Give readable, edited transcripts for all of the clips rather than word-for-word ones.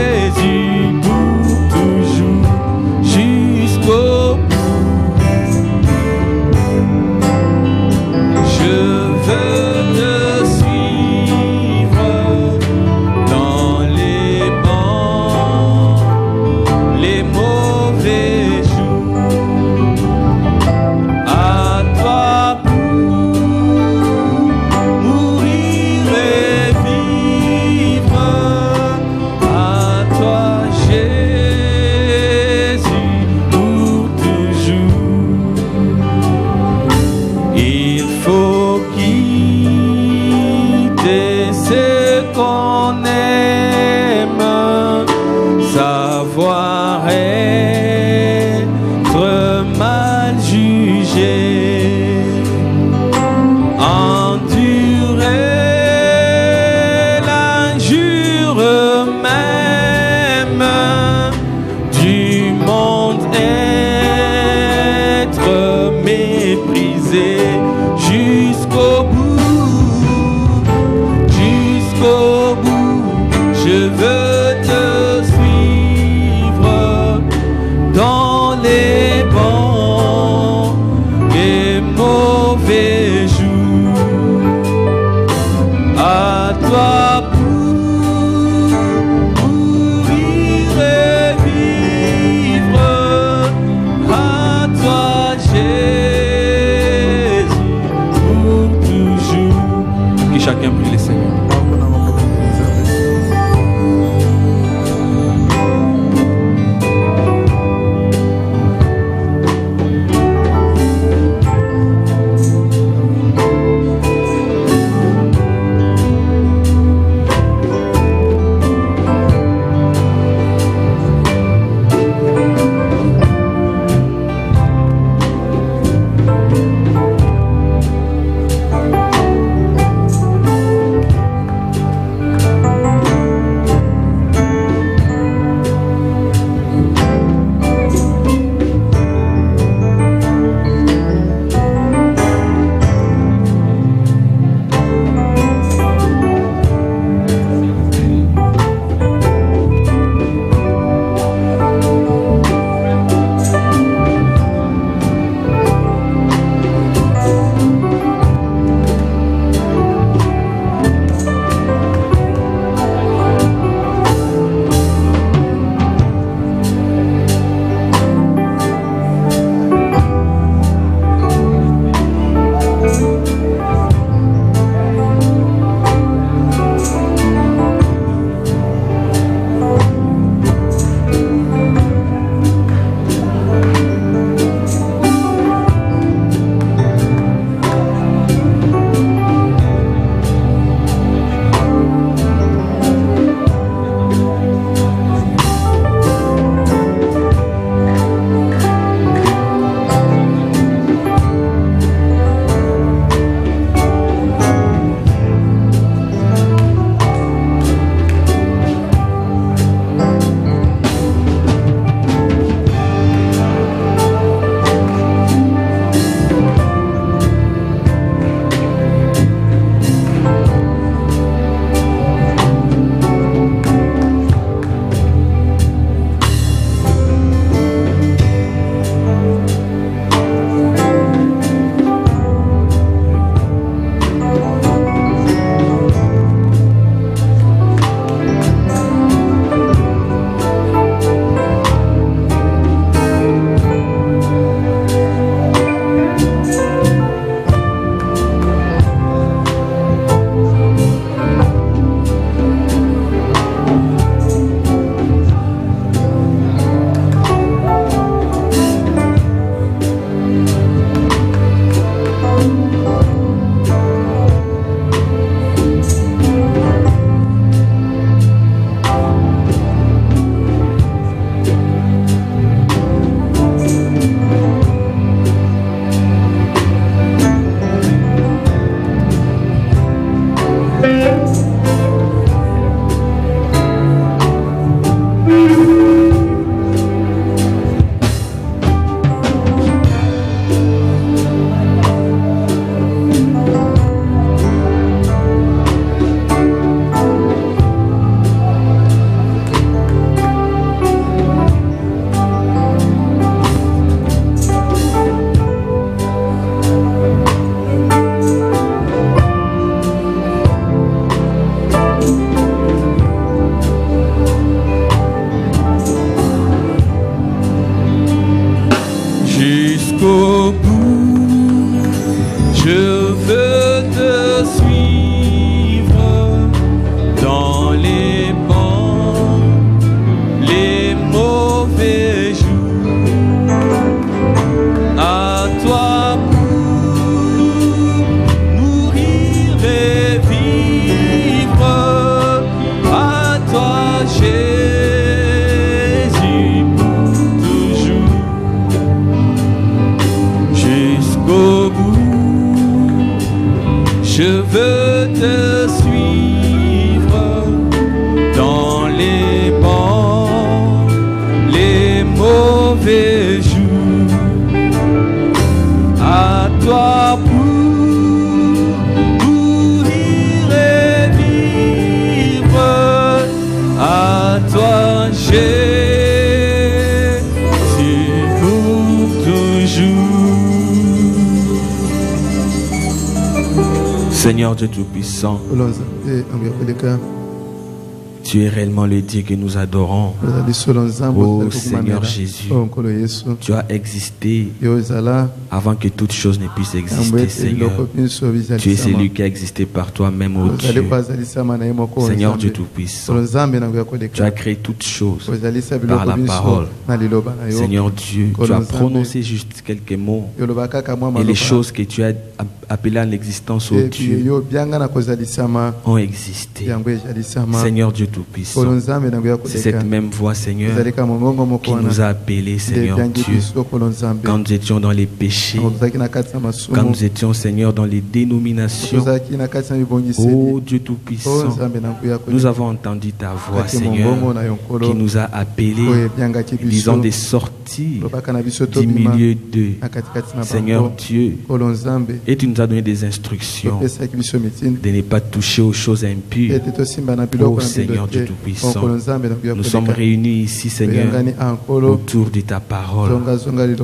Jésus pour toujours jusqu'au bout. Je veux te suivre dans les bons, les mauvais jours. À toi mourir et vivre, à toi Jésus pour toujours. Il faut quitter ce qu'on aime, savoir être mal jugé, endurer l'injure même du monde, être méprisé jusqu'au bout, jusqu'au bout. Je veux te suivre Seigneur Dieu Tout-Puissant, tu es réellement le Dieu que nous adorons. Oh Seigneur Jésus, tu as existé avant que toute chose ne puisse exister, Seigneur. Tu es celui qui a existé par toi-même, oh Dieu. Seigneur Dieu Tout-Puissant, tu as créé toutes choses par la parole. Seigneur Dieu, tu as prononcé juste quelques mots et les choses que tu as appelées à l'existence, oh Dieu, ont existé. Seigneur Dieu Tout-Puissant, c'est cette même voix, Seigneur, qui nous a appelés, Seigneur Dieu, quand nous étions dans les péchés, quand nous étions, Seigneur, dans les dénominations. Oh Dieu Tout-Puissant, nous avons entendu ta voix, Seigneur, qui nous a appelés, disons, de sortir du milieu d'eux, Seigneur Dieu, et tu nous as donné des instructions de ne pas toucher aux choses impures. Oh Seigneur Dieu Tout-Puissant, nous sommes réunis ici, Seigneur, autour de ta parole,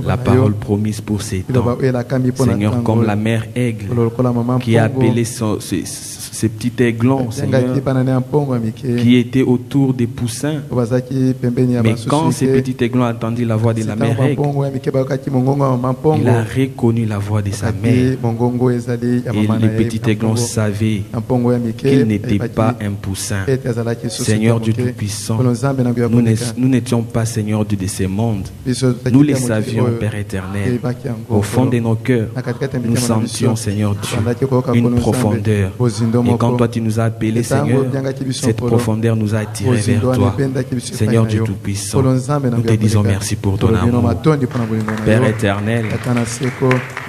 la parole promise pour ces temps. Seigneur, comme la mère aigle qui a appelé ces petits aiglons, Seigneur, qui étaient autour des poussins. Mais quand ces petits aiglons ont entendu la voix de la mère aigle, il a reconnu la voix de sa mère. Et les petits aiglons savaient qu'il n'était pas un poussin. Seigneur Dieu Tout-Puissant, nous n'étions pas, Seigneur Dieu, de ce monde. Nous les savions, Père éternel. Au fond de nos cœurs, nous sentions, Seigneur Dieu, une profondeur. Et quand toi tu nous as appelés, Seigneur, cette profondeur nous a attirés vers toi. Seigneur Dieu Tout-Puissant, nous te disons merci pour ton amour. Père éternel,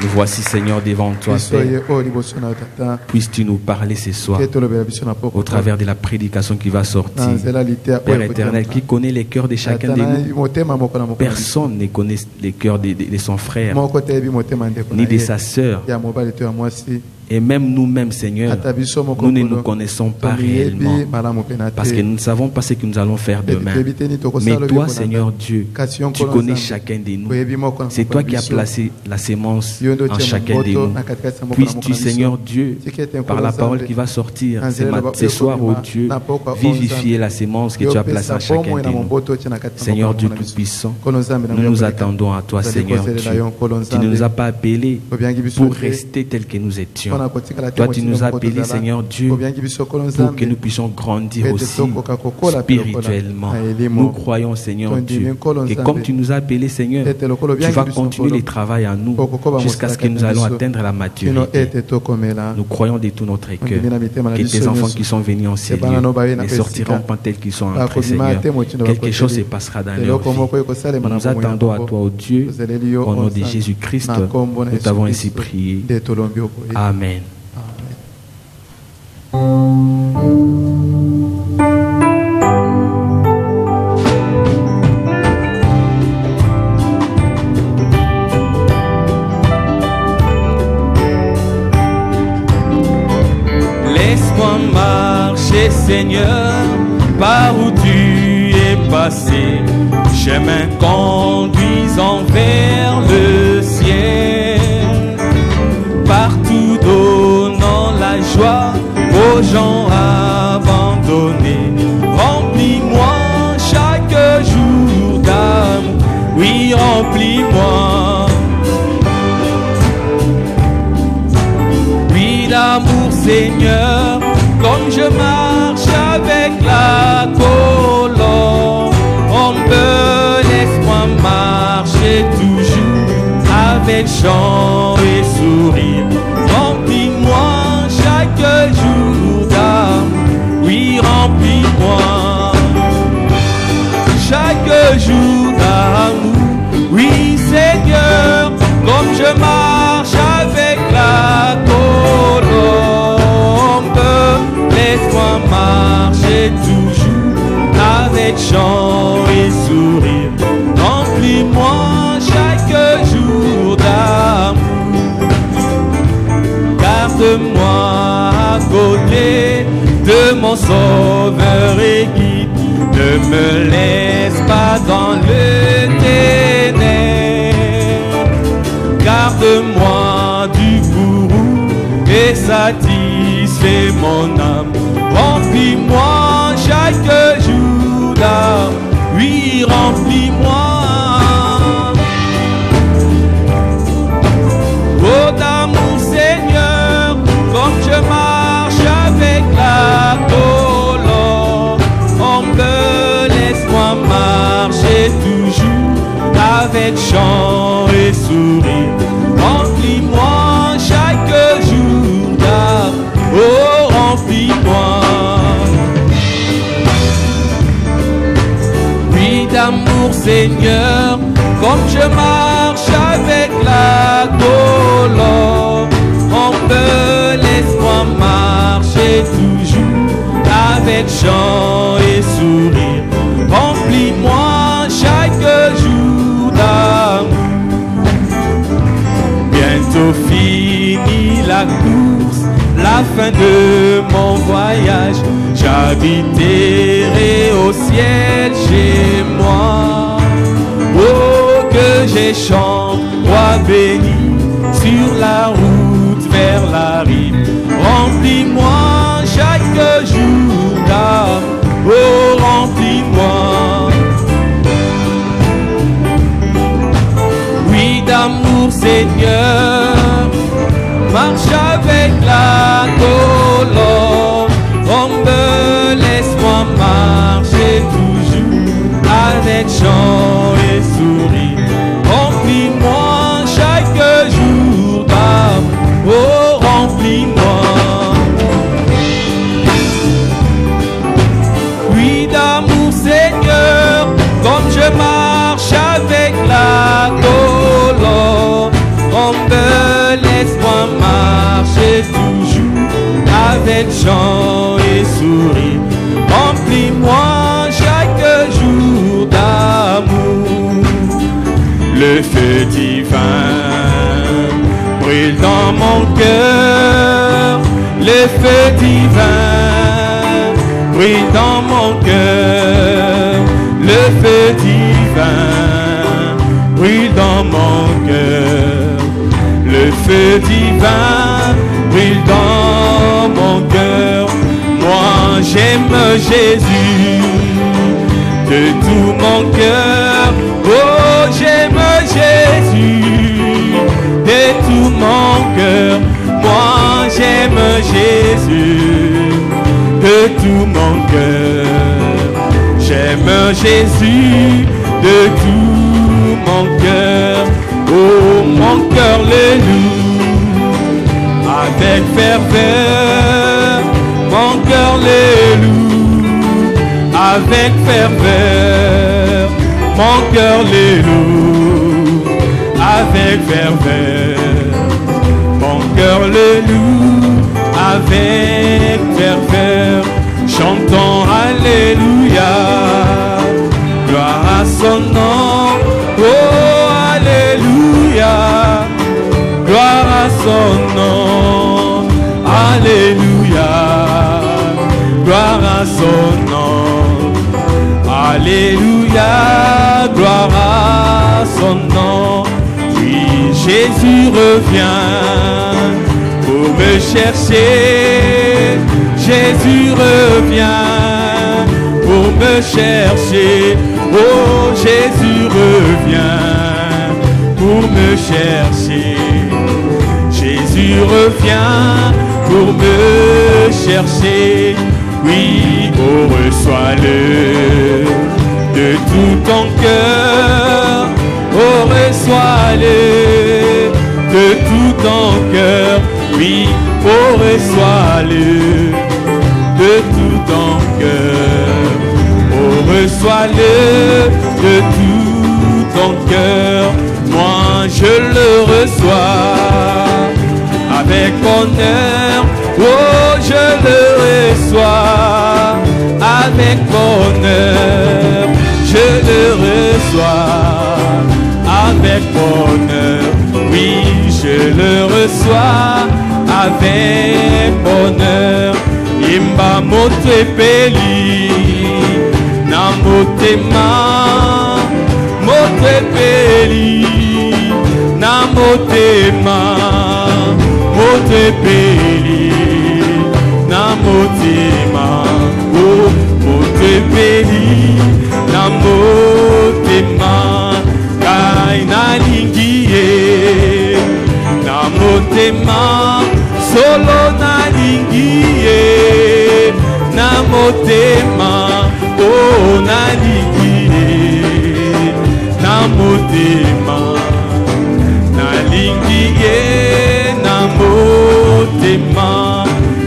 nous voici, Seigneur, devant toi, Père. Puisses-tu nous parler ce soir au travers de la prédication qui va sortir. Père éternel, qui connaît les cœurs de chacun de nous. Personne ne connaît les cœurs de son frère, ni de sa sœur. Et même nous-mêmes, Seigneur, nous ne nous connaissons pas réellement, parce que nous ne savons pas ce que nous allons faire demain. Mais toi, Seigneur Dieu, tu connais chacun de nous. C'est toi qui as placé la sémence en chacun de nous. Puisses-tu, Seigneur Dieu, par la parole qui va sortir ce soir, oh Dieu, vivifier la sémence que tu as placée en chacun de nous. Seigneur Dieu Tout-Puissant, nous nous attendons à toi, Seigneur Dieu. Tu ne nous as pas appelés pour rester tels que nous étions. Toi, tu nous as appelés, Seigneur Dieu, pour que nous puissions grandir aussi spirituellement. Nous croyons, Seigneur Dieu, que comme tu nous as appelés, Seigneur, tu vas continuer le travail à nous jusqu'à ce que nous allons atteindre la maturité. Nous croyons de tout notre cœur que tes enfants qui sont venus en ces lieux ne sortiront pas tels qu'ils sont entrés, Seigneur. Quelque chose se passera dans leur vie. Nous nous attendons à toi, ô Dieu, au nom de Jésus-Christ. Nous t'avons ainsi prié. Amen. Laisse-moi marcher, Seigneur, par où tu es passé, chemin conduisant vers le ciel, partout donnant la joie aux gens abandonnés. Remplis-moi chaque jour d'amour, oui, remplis-moi. Oui, d'amour, Seigneur, comme je marche avec la colombe. Laisse-moi marcher toujours avec chant et sourire. Remplis-moi chaque jour d'amour, oui, remplis-moi chaque jour d'amour, oui, Seigneur, comme je marche avec la colombe. Laisse-moi marcher toujours avec chant et sourire. Remplis-moi chaque jour d'amour. Garde-moi à côté de mon sauveur et guide. Ne me laisse pas dans le ténèbre. Garde-moi du bourreau et sa tire. mon âme. Remplis-moi chaque jour d'âme. Oui, remplis-moi. Oh d'amour Seigneur, comme je marche avec la colombe, on me laisse-moi marcher toujours avec chant et sourire. Remplis-moi chaque jour d'âme, oh remplis-moi. Oui d'amour Seigneur, comme je marche avec la colombe, on me laisse-moi marcher toujours avec chant et sourire. Remplis-moi chaque jour d'amour. Bientôt fini la course, la fin de mon voyage. J'habiterai au ciel chez moi. Oh, que j'ai chanté, roi béni, sur la route vers la rive. Remplis-moi chaque jour d'âme, oh remplis-moi. Oui d'amour Seigneur, marche avec la colombe, on me laisse-moi marcher toujours avec chant et sourire. Remplis-moi chaque jour d'âme, oh remplis-moi. Oui d'amour Seigneur, comme je marche avec la colombe, on me laisse-moi marcher toujours avec chant et sourire. Remplis-moi chaque jour d'amour. Le feu divin brûle dans mon cœur. Le feu divin brûle dans mon cœur. Le feu divin brûle dans mon cœur. Le feu divin brûle dans mon cœur. Moi j'aime Jésus de tout mon cœur. Oh j'aime Jésus de tout mon cœur. Moi j'aime Jésus de tout mon cœur. J'aime Jésus de tout mon cœur. Oh mon cœur le loue avec ferveur. Mon cœur le loue avec ferveur. Mon cœur le loue avec ferveur. Mon cœur le loue avec ferveur. Chantons Alléluia, gloire à son nom. Oh Alléluia, gloire à son nom. Alléluia, gloire à son nom. Alléluia, gloire à son nom. Oui, Jésus revient pour me chercher. Jésus revient pour me chercher. Oh, Jésus revient pour me chercher. Jésus revient pour me chercher. Oui, oh, reçois-le de tout ton cœur. Oh, reçois-le de tout ton cœur. Oui, oh, reçois-le de tout ton cœur. Oh, reçois-le de tout ton cœur. Moi, je le reçois avec bonheur. Oh, je le reçois avec bonheur. Je le reçois avec bonheur. Oui, je le reçois avec bonheur. Imba mote peli na motema, mote peli na motema, mote peli na motema, oh, motepeli, na motema, kai nalingie, na motema, solo nalingie, na motema, oh, nalingie, na motema, nalingie, na motema,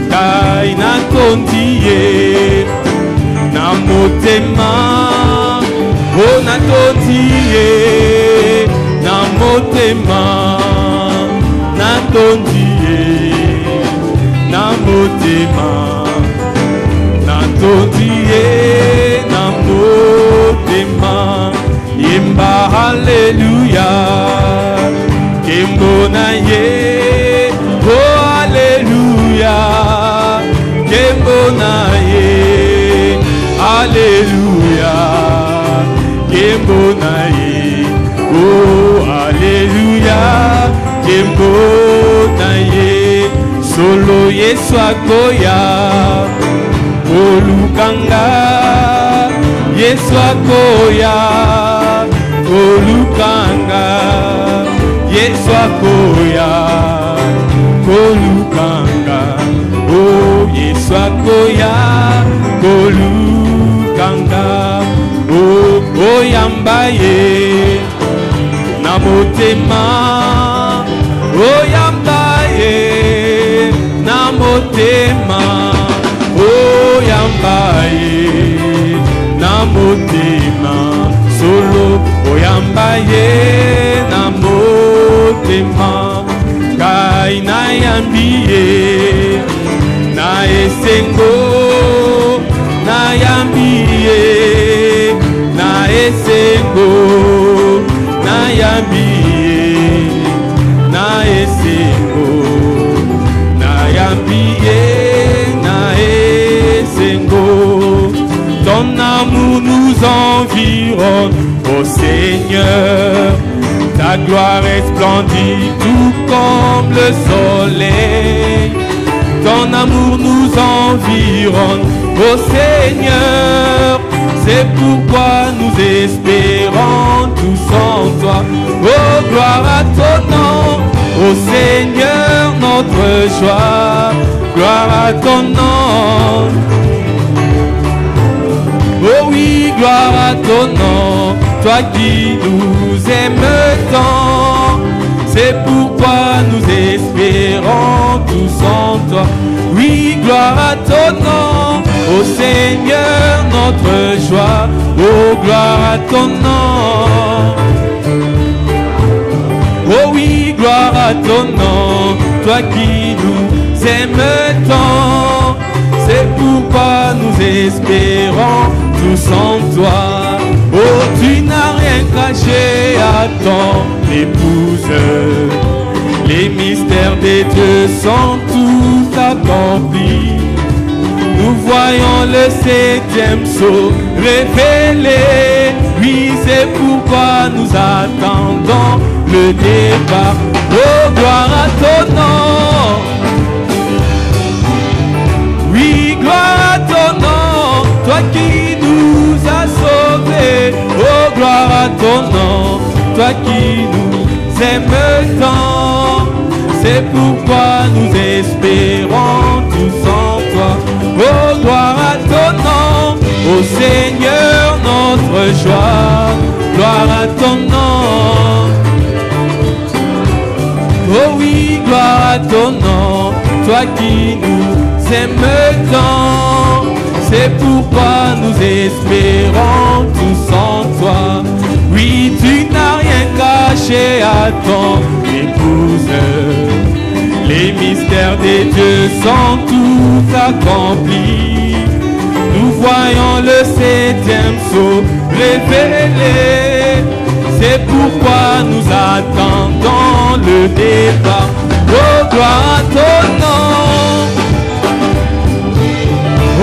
kai natondiye, na motema, oh, natondiye, na motema, natondiye, na motema, natondiye, na motema, yemba hallelujah, kembo na ye, oh hallelujah, kembo na ye, hallelujah, kembo na ye, oh hallelujah, kembo na ye, solo Yesu akoya, olukanga, Yesu akoya, olukanga, Yesu akoya, olukanga, oh Yesu akoya, olukanga, oh oyambaye, na motema, oyambaye, na motema, oyambaye, na motema, solo oyambaye, na motema, kai na yambiye, na esengo, na yambiye, na esengo, na yambiye, na esengo, na yambiye, na esengo. Ton amour nous environne, ô Seigneur, ta gloire resplendit tout comme le soleil. Ton amour nous environne, ô Seigneur, c'est pourquoi nous espérons tous en toi. Oh, gloire à ton nom, ô Seigneur, notre joie, gloire à ton nom. Oh oui, gloire à ton nom, toi qui nous aimes tant. C'est pourquoi nous espérons tous en toi. Oui, gloire à ton nom, ô Seigneur, notre joie. Oh, gloire à ton nom. Oh oui, gloire à ton nom, toi qui nous aimes tant. C'est pourquoi nous espérons tous en toi. Oh, tu n'as rien caché à ton épouse. Les mystères des dieux sont tous accomplis. Nous voyons le 7e sceau révélé. Oui, c'est pourquoi nous attendons le départ. Oh, gloire à ton nom. Oui, gloire à ton nom, toi qui nous as sauvés. Oh, gloire à ton nom, toi qui nous aimes tant. C'est pourquoi nous espérons tous en toi. Oh, gloire à ton nom, ô Seigneur, notre joie. Gloire à ton nom. Oh oui, gloire à ton nom, toi qui nous aimes tant. C'est pourquoi nous espérons tous en toi. Oui, tu n'as rien caché à ton épouse. Les mystères des dieux sont tous accomplis. Nous voyons le 7e sceau révélé. C'est pourquoi nous attendons le départ. Oh, gloire à ton nom.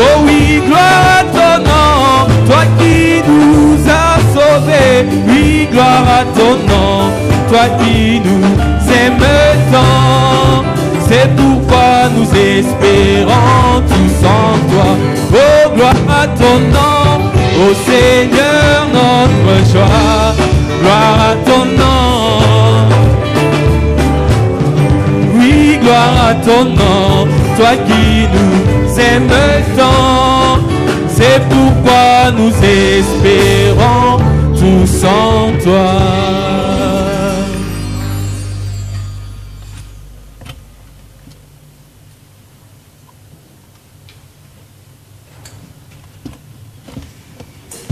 Oh oui, gloire à ton nom, toi qui nous as sauvés. Oui, gloire à ton nom, toi qui nous aimes tant. C'est pourquoi nous nous espérons tous en toi. Oh, gloire à ton nom, ô Seigneur notre joie. Gloire à ton nom. Oui, gloire à ton nom, toi qui nous aimes tant. C'est pourquoi nous espérons tous en toi.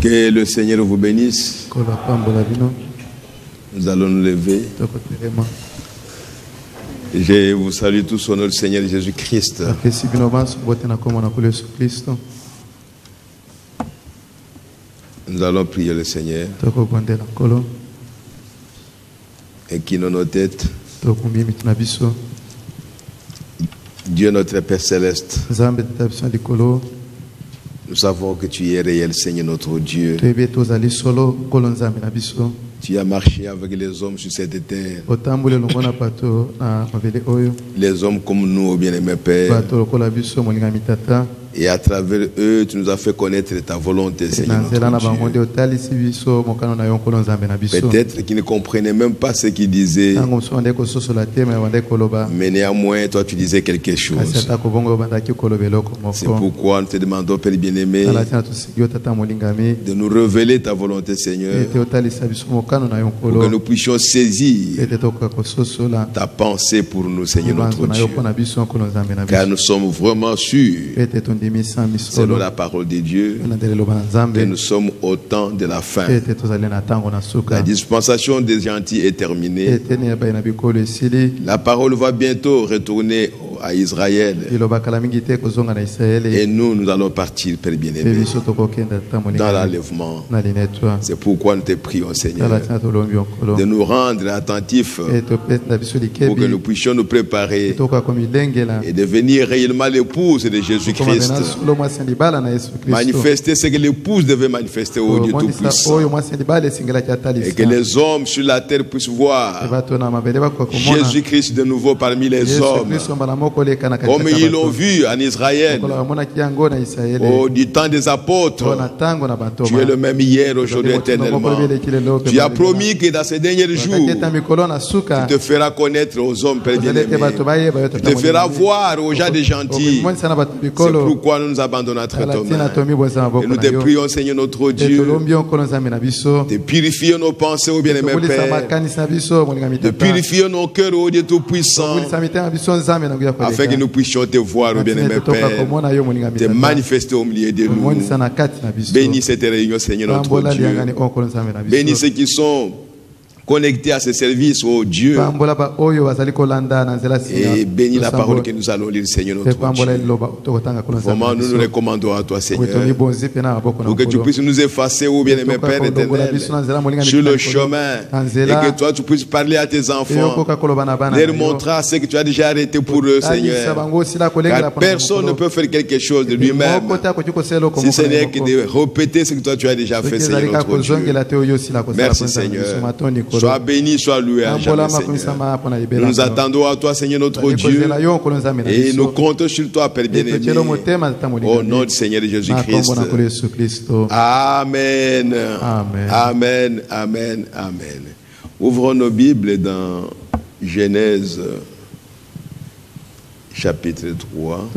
Que le Seigneur vous bénisse. Nous allons nous lever. Je vous salue tous au nom du Seigneur Jésus-Christ. Nous allons prier le Seigneur. Inclinons nos têtes. Dieu notre Père Céleste, nous savons que tu es réel, Seigneur notre Dieu. Tu as marché avec les hommes sur cette terre. Les hommes comme nous, bien-aimés Père. Et à travers eux, tu nous as fait connaître ta volonté, Seigneur notre Dieu. Peut-être qu'ils ne comprenaient même pas ce qu'ils disaient. Mais néanmoins, toi, tu disais quelque chose. C'est pourquoi nous te demandons, Père bien-aimé, de nous révéler ta volonté, Seigneur, pour que nous puissions saisir ta pensée pour nous, Seigneur notre Dieu. Car nous sommes vraiment sûrs, selon la parole de Dieu, que nous sommes au temps de la fin. La dispensation des gentils est terminée. La parole va bientôt retourner à Israël. Et nous allons partir, Père bien-aimé, dans l'enlèvement. C'est pourquoi nous te prions, Seigneur, de nous rendre attentifs pour que nous puissions nous préparer et devenir réellement l'épouse de Jésus-Christ. Manifester ce que l'épouse devait manifester au Dieu Tout-Puissant. Et que les hommes sur la terre puissent voir Jésus-Christ de nouveau parmi les hommes, comme ils l'ont vu en Israël du temps des apôtres. Tu es le même hier, aujourd'hui, éternellement. Tu as promis que dans ces derniers jours, tu te feras connaître aux hommes, Père bien-aimé. Tu te feras voir aux gens des gentils. C'est pourquoi nous nous abandonnons à ton main. Et nous te prions, Seigneur notre Dieu, de purifier nos pensées au bien-aimé Père, de purifier nos cœurs au Dieu Tout-Puissant, afin que nous puissions te voir au bien-aimé Père, te manifester au milieu de nous. Bénis cette réunion, Seigneur notre Dieu. Bénis ceux qui sont connectés à ce service, oh Dieu. Et bénis la parole que nous allons lire, Seigneur notre Dieu. Vraiment, nous nous recommandons à toi, Seigneur, pour que tu puisses nous effacer, oh bien-aimé Père éternel, sur le chemin, et que toi tu puisses parler à tes enfants, leur montrer ce que tu as déjà arrêté pour eux, Seigneur. Car personne ne peut faire quelque chose de lui-même, si ce n'est que de répéter ce que toi tu as déjà fait, Seigneur notre Dieu. Merci, Seigneur. Sois béni, sois loué à jamais, Seigneur. Nous nous attendons à toi, Seigneur notre Dieu, et nous comptons sur toi, Père bien-aimé, au nom du Seigneur Jésus-Christ. Amen. Amen. Amen. Amen. Ouvrons nos Bibles dans Genèse chapitre 3.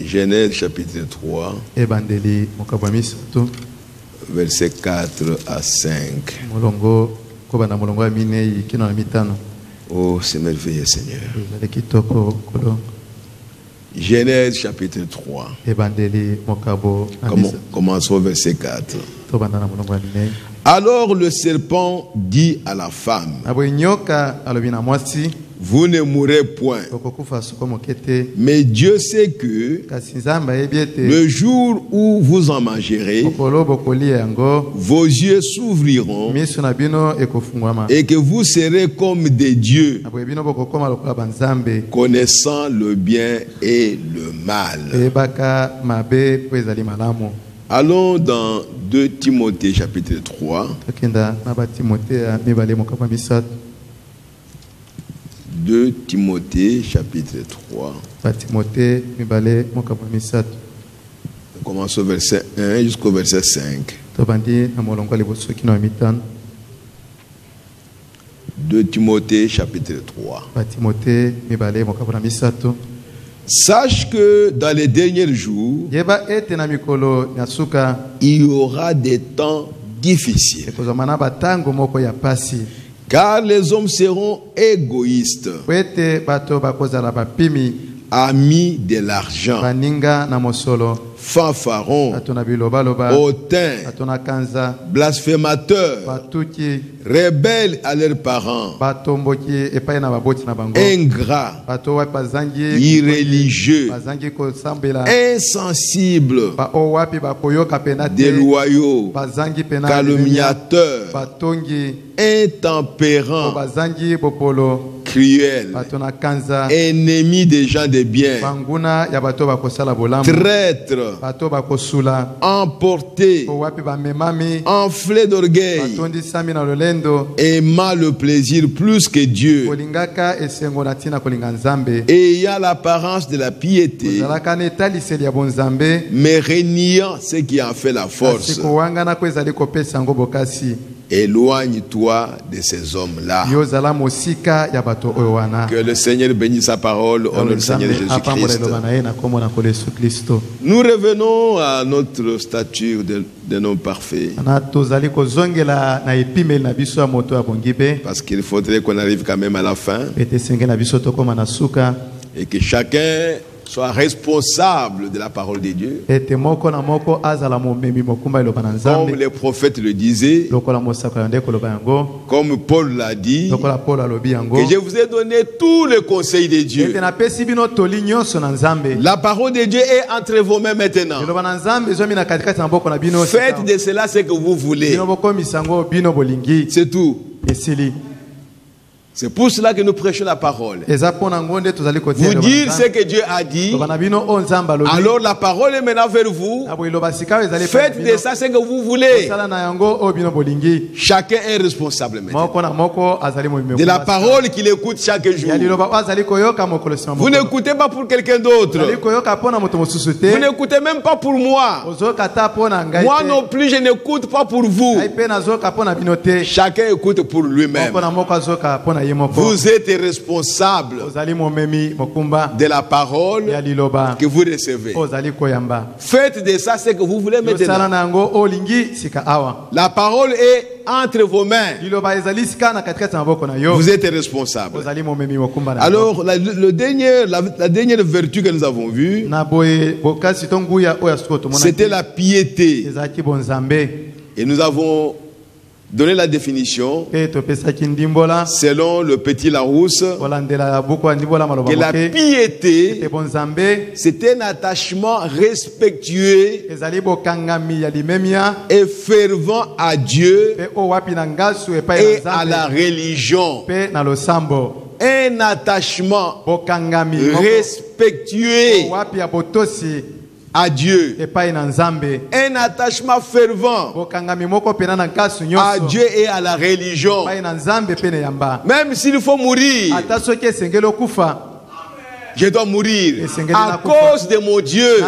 Genèse chapitre 3, versets 4 à 5. Oh, c'est merveilleux, Seigneur. Genèse chapitre 3. Commençons au verset 4. Alors le serpent dit à la femme: vous ne mourrez point. Mais Dieu sait que le jour où vous en mangerez, vos yeux s'ouvriront et que vous serez comme des dieux, connaissant le bien et le mal. Allons dans 2 Timothée chapitre 3. 2 Timothée chapitre 3. Commence au verset 1 jusqu'au verset 5. 2 Timothée chapitre 3. Sache que dans les derniers jours, il y aura des temps difficiles. Car les hommes seront égoïstes, amis de l'argent, fanfarons, hautains, blasphémateurs, rebelles à leurs parents, ingrats, irréligieux, insensibles, déloyaux, calomniateurs, intempérants, cruels, ennemis des gens de bien, traîtres, emportés, enflés d'orgueil, aimant le plaisir plus que Dieu, ayant l'apparence de la piété, mais reniant ce qui en fait la force. Éloigne-toi de ces hommes-là. Que le Seigneur bénisse sa parole au nom du Seigneur Jésus-Christ. Nous revenons à notre stature d'un homme parfait. Parce qu'il faudrait qu'on arrive quand même à la fin. Et que chacun soit responsable de la parole de Dieu. Comme les prophètes le disaient, comme Paul l'a dit, que je vous ai donné tous les conseils de Dieu. La parole de Dieu est entre vos mains maintenant. Faites de cela ce que vous voulez. C'est tout. C'est pour cela que nous prêchons la parole. Vous dire ce que Dieu a dit. Alors la parole est maintenant vers vous. Faites de ça ce que vous voulez. Chacun est responsable maintenant de la parole qu'il écoute chaque jour. Vous n'écoutez pas pour quelqu'un d'autre. Vous n'écoutez même pas pour moi. Moi non plus je n'écoute pas pour vous. Chacun écoute pour lui-même. Vous êtes responsable de la parole que vous recevez. Faites de ça ce que vous voulez maintenant. La parole est entre vos mains. Vous êtes responsable. Alors la dernière vertu que nous avons vue, c'était la piété. Et nous avons donné la définition selon le petit Larousse que la piété c'était un attachement respectueux et fervent à Dieu et à la religion. Un attachement respectueux à Dieu, un attachement fervent à Dieu et à la religion. Même s'il faut mourir, je dois mourir à cause de mon Dieu.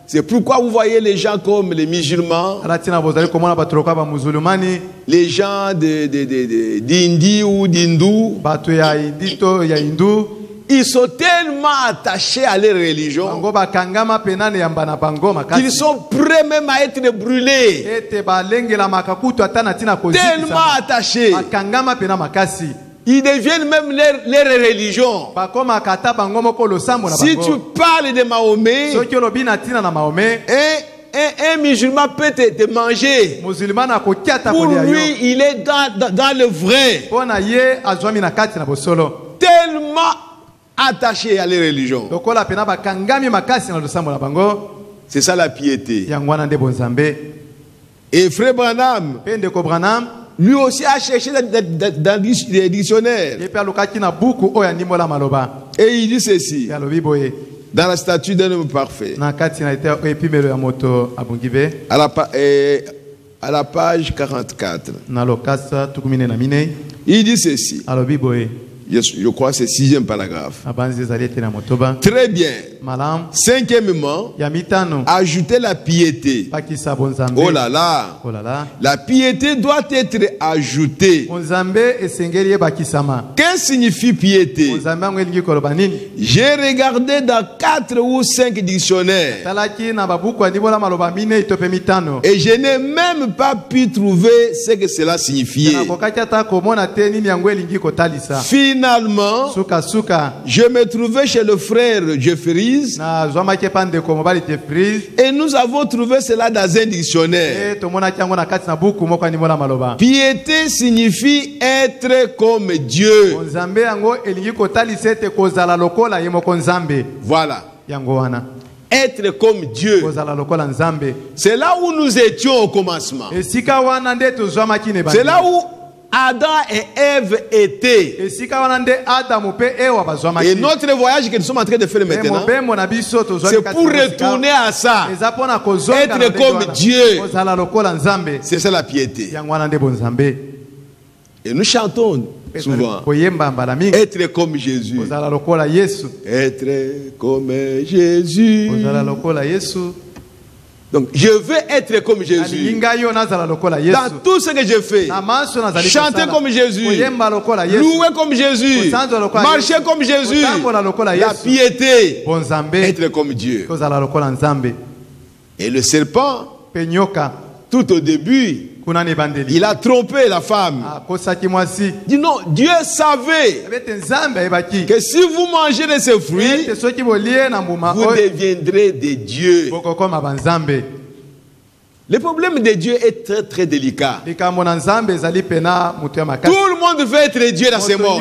C'est pourquoi vous voyez les gens comme les musulmans, les gens d'Indie ou d'Hindou, ils sont tellement attachés à leur religion qu'ils sont prêts même à être brûlés. Tellement attachés. Ils deviennent même leur religion. Si tu parles de Mahomet, un musulman peut te manger. Pour lui, il est dans le vrai. Tellement attaché à la religion. C'est ça la piété. Et Frère Branham, lui aussi a cherché dans les dictionnaires. Et il dit ceci. Dans la statue d'un homme parfait. À la page 44. Il dit ceci. Je crois que c'est le 6e paragraphe. Très bien. Cinquièmement, ajouter la piété. Oh là là. La piété doit être ajoutée. Qu'est-ce que signifie piété? J'ai regardé dans 4 ou 5 dictionnaires. Et je n'ai même pas pu trouver ce que cela signifiait. Finalement, je me trouvais chez le frère Jeffries et nous avons trouvé cela dans un dictionnaire. Piété signifie être comme Dieu. Voilà. Être comme Dieu. C'est là où nous étions au commencement. C'est là où Adam et Ève étaient. Et notre voyage que nous sommes en train de faire maintenant, c'est pour retourner à ça. Être comme Dieu. C'est ça la piété. Et nous chantons souvent. Être comme Jésus. Être comme Jésus. Donc, je veux être comme Jésus. Dans tout ce que je fais, chanter comme Jésus, louer comme Jésus, marcher comme Jésus, la piété, être comme Dieu. Et le serpent, tout au début, il a trompé la femme. Il dit non, Dieu savait que si vous mangez de ces fruits, vous deviendrez des dieux. Le problème de Dieu est très très délicat. Tout le monde veut être Dieu dans ce monde.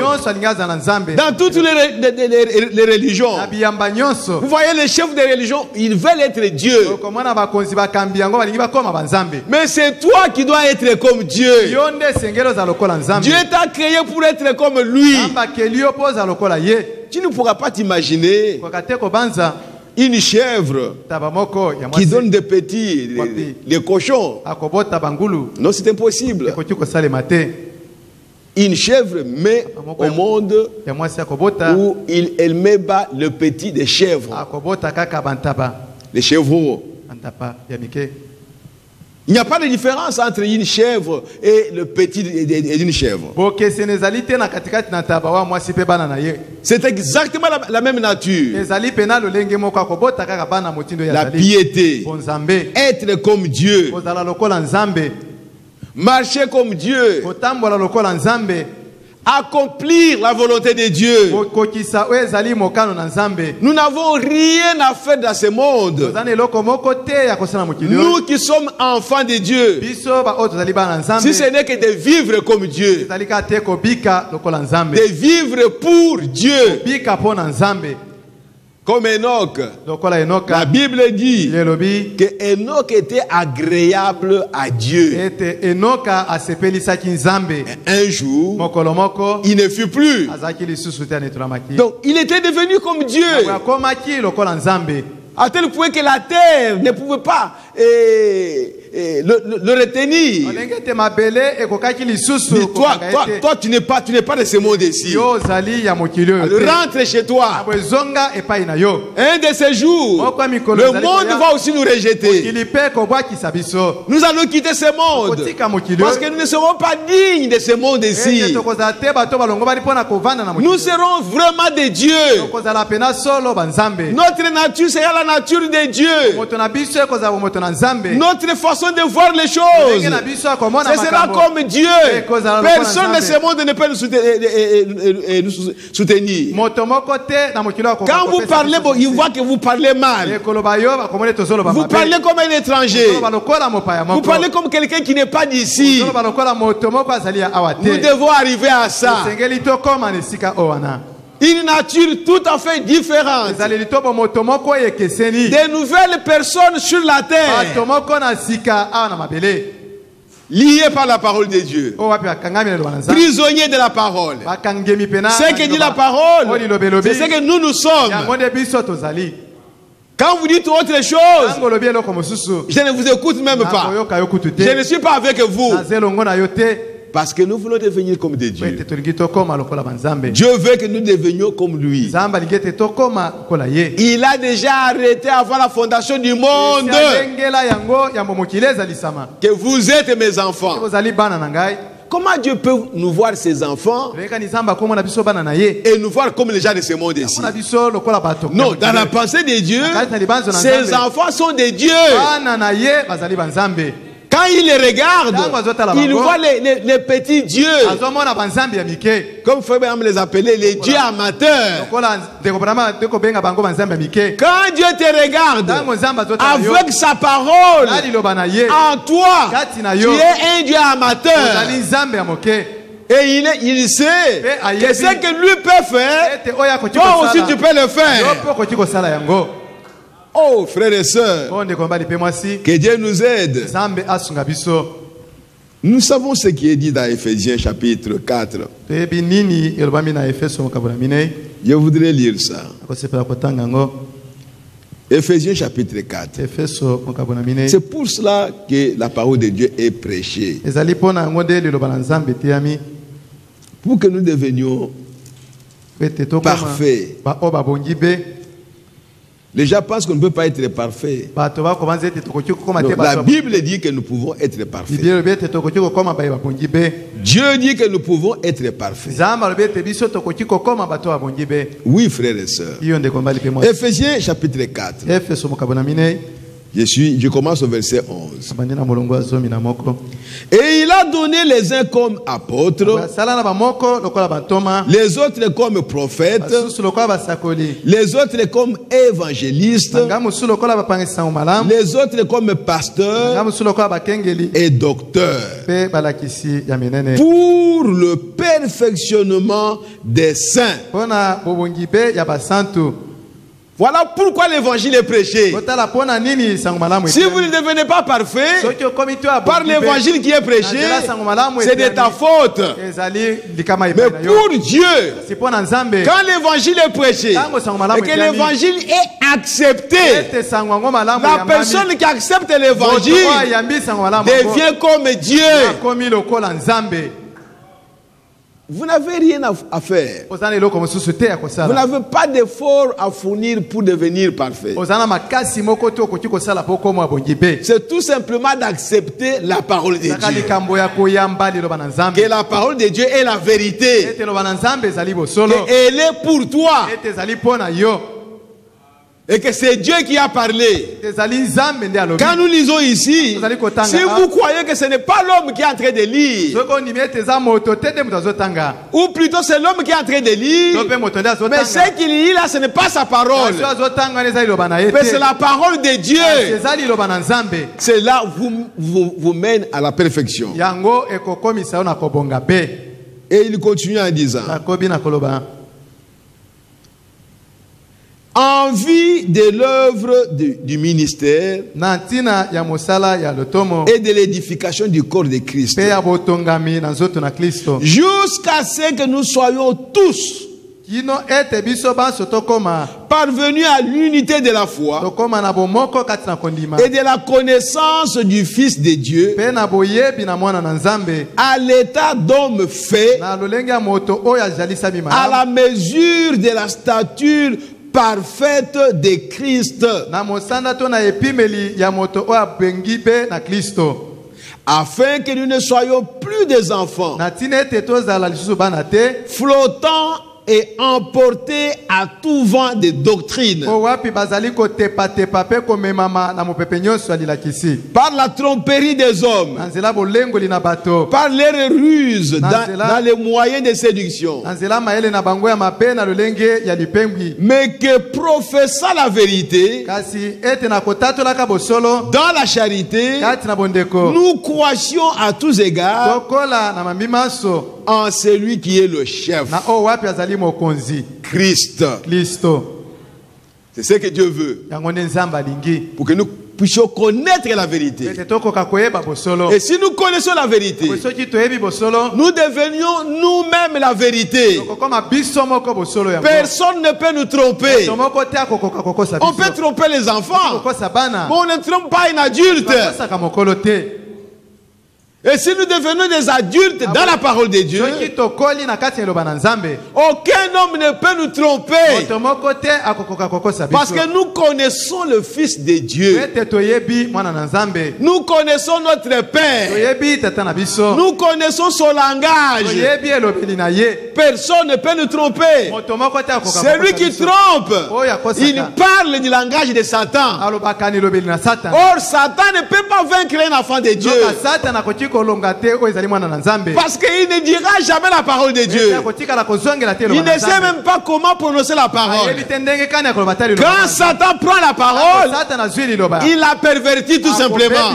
Dans toutes les religions. Vous voyez les chefs des religions, ils veulent être Dieu. Mais c'est toi qui dois être comme Dieu. Dieu t'a créé pour être comme lui. Tu ne pourras pas t'imaginer une chèvre qui donne des petits, les cochons. Non, c'est impossible. Une chèvre met au monde où elle met bas le petit des chèvres. Les chevreaux. Il n'y a pas de différence entre une chèvre et le petit d'une chèvre. C'est exactement la même nature. La piété. Être comme Dieu. Marcher comme Dieu. Accomplir la volonté de Dieu. Nous n'avons rien à faire dans ce monde. Nous qui sommes enfants de Dieu, si ce n'est que de vivre comme Dieu, de vivre pour Dieu. Comme Enoch, la Bible dit que Enoch était agréable à Dieu. Un jour, il ne fut plus. Donc, il était devenu comme Dieu. À tel point que la terre ne pouvait pas le retenir. Toi, tu n'es pas de ce monde ici. Rentre chez toi. Un de ces jours, le monde va aussi nous rejeter. Nous allons quitter ce monde parce que nous ne serons pas dignes de ce monde ici. Nous serons vraiment des dieux. Notre nature sera la nature de Dieu. Notre façon de voir les choses, ce sera comme Dieu. Personne de ce monde ne peut nous soutenir. Quand vous parlez, il voit que vous parlez mal. Vous parlez comme un étranger. Vous parlez comme quelqu'un qui n'est pas d'ici. Nous devons arriver à ça. Une nature tout à fait différente. Des nouvelles personnes sur la terre. Liés par la parole de Dieu. Prisonniers de la parole. Ce que dit la parole, c'est ce que nous sommes. Quand vous dites autre chose, je ne vous écoute même pas. Je ne suis pas avec vous. Parce que nous voulons devenir comme des dieux. Dieu veut que nous devenions comme lui. Il a déjà arrêté avant la fondation du monde que vous êtes mes enfants. Comment Dieu peut nous voir ses enfants et nous voir comme les gens de ce monde ici? Non, dans la pensée de Dieu, ses enfants sont des dieux. Quand il les regarde, il voit les petits dieux. Comme il faut même les appeler les dieux amateurs. Quand Dieu te regarde avec sa parole en toi, tu es un dieu amateur. Et il sait que ce que lui peut faire, toi aussi tu peux le faire. Oh, frères et sœurs, que Dieu nous aide. Nous savons ce qui est dit dans Ephésiens chapitre 4. Je voudrais lire ça. Ephésiens chapitre 4. C'est pour cela que la parole de Dieu est prêchée. Pour que nous devenions parfaits. Les gens pensent qu'on ne peut pas être parfait. La Bible dit que nous pouvons être parfaits. Dieu dit que nous pouvons être parfaits. Oui, frères et sœurs. Ephésiens chapitre 4. Je commence au verset 11. Et il a donné les uns comme apôtres, les autres comme prophètes, les autres comme évangélistes, les autres comme pasteurs et docteurs, pour le perfectionnement des saints. Voilà pourquoi l'évangile est prêché. Si vous ne devenez pas parfait, par l'évangile qui est prêché, c'est de ta faute. Mais pour Dieu, quand l'évangile est prêché et que l'évangile est accepté, la personne qui accepte l'évangile devient comme Dieu. Vous n'avez rien à faire. Vous n'avez pas d'effort à fournir pour devenir parfait. C'est tout simplement d'accepter la parole de Dieu. Que la parole de Dieu est la vérité. Qu'elle est pour toi. Et que c'est Dieu qui a parlé. Quand nous lisons ici, si vous croyez que ce n'est pas l'homme qui est en train de lire, ou plutôt c'est l'homme qui est en train de lire, mais ce qu'il lit là, ce n'est pas sa parole, mais c'est la parole de Dieu. Cela vous mène à la perfection. Et il continue en disant: en vue de l'œuvre du ministère et de l'édification du corps de Christ, jusqu'à ce que nous soyons tous parvenus à l'unité de la foi et de la connaissance du Fils de Dieu, à l'état d'homme fait, à la mesure de la stature parfaite de Christ, afin que nous ne soyons plus des enfants flottants et emportés à tout vent de doctrine par la tromperie des hommes, par les ruses dans les moyens de séduction, mais que professant la vérité dans la charité, nous croissions à tous égards en celui qui est le chef, Christ. C'est ce que Dieu veut, pour que nous puissions connaître la vérité. Et si nous connaissons la vérité, nous devenions nous-mêmes la vérité. Personne ne peut nous tromper. On peut tromper les enfants, mais on ne trompe pas un adulte. Et si nous devenons des adultes dans la parole de Dieu, aucun homme ne peut nous tromper. Parce que nous connaissons le Fils de Dieu. Nous connaissons notre Père. Nous connaissons son langage. Personne ne peut nous tromper. Celui qui trompe, il parle du langage de Satan. Or, Satan ne peut pas vaincre un enfant de Dieu. Parce qu'il ne dira jamais la parole de Dieu. Il ne sait même pas comment prononcer la parole. Quand Satan prend la parole, il la pervertit tout simplement.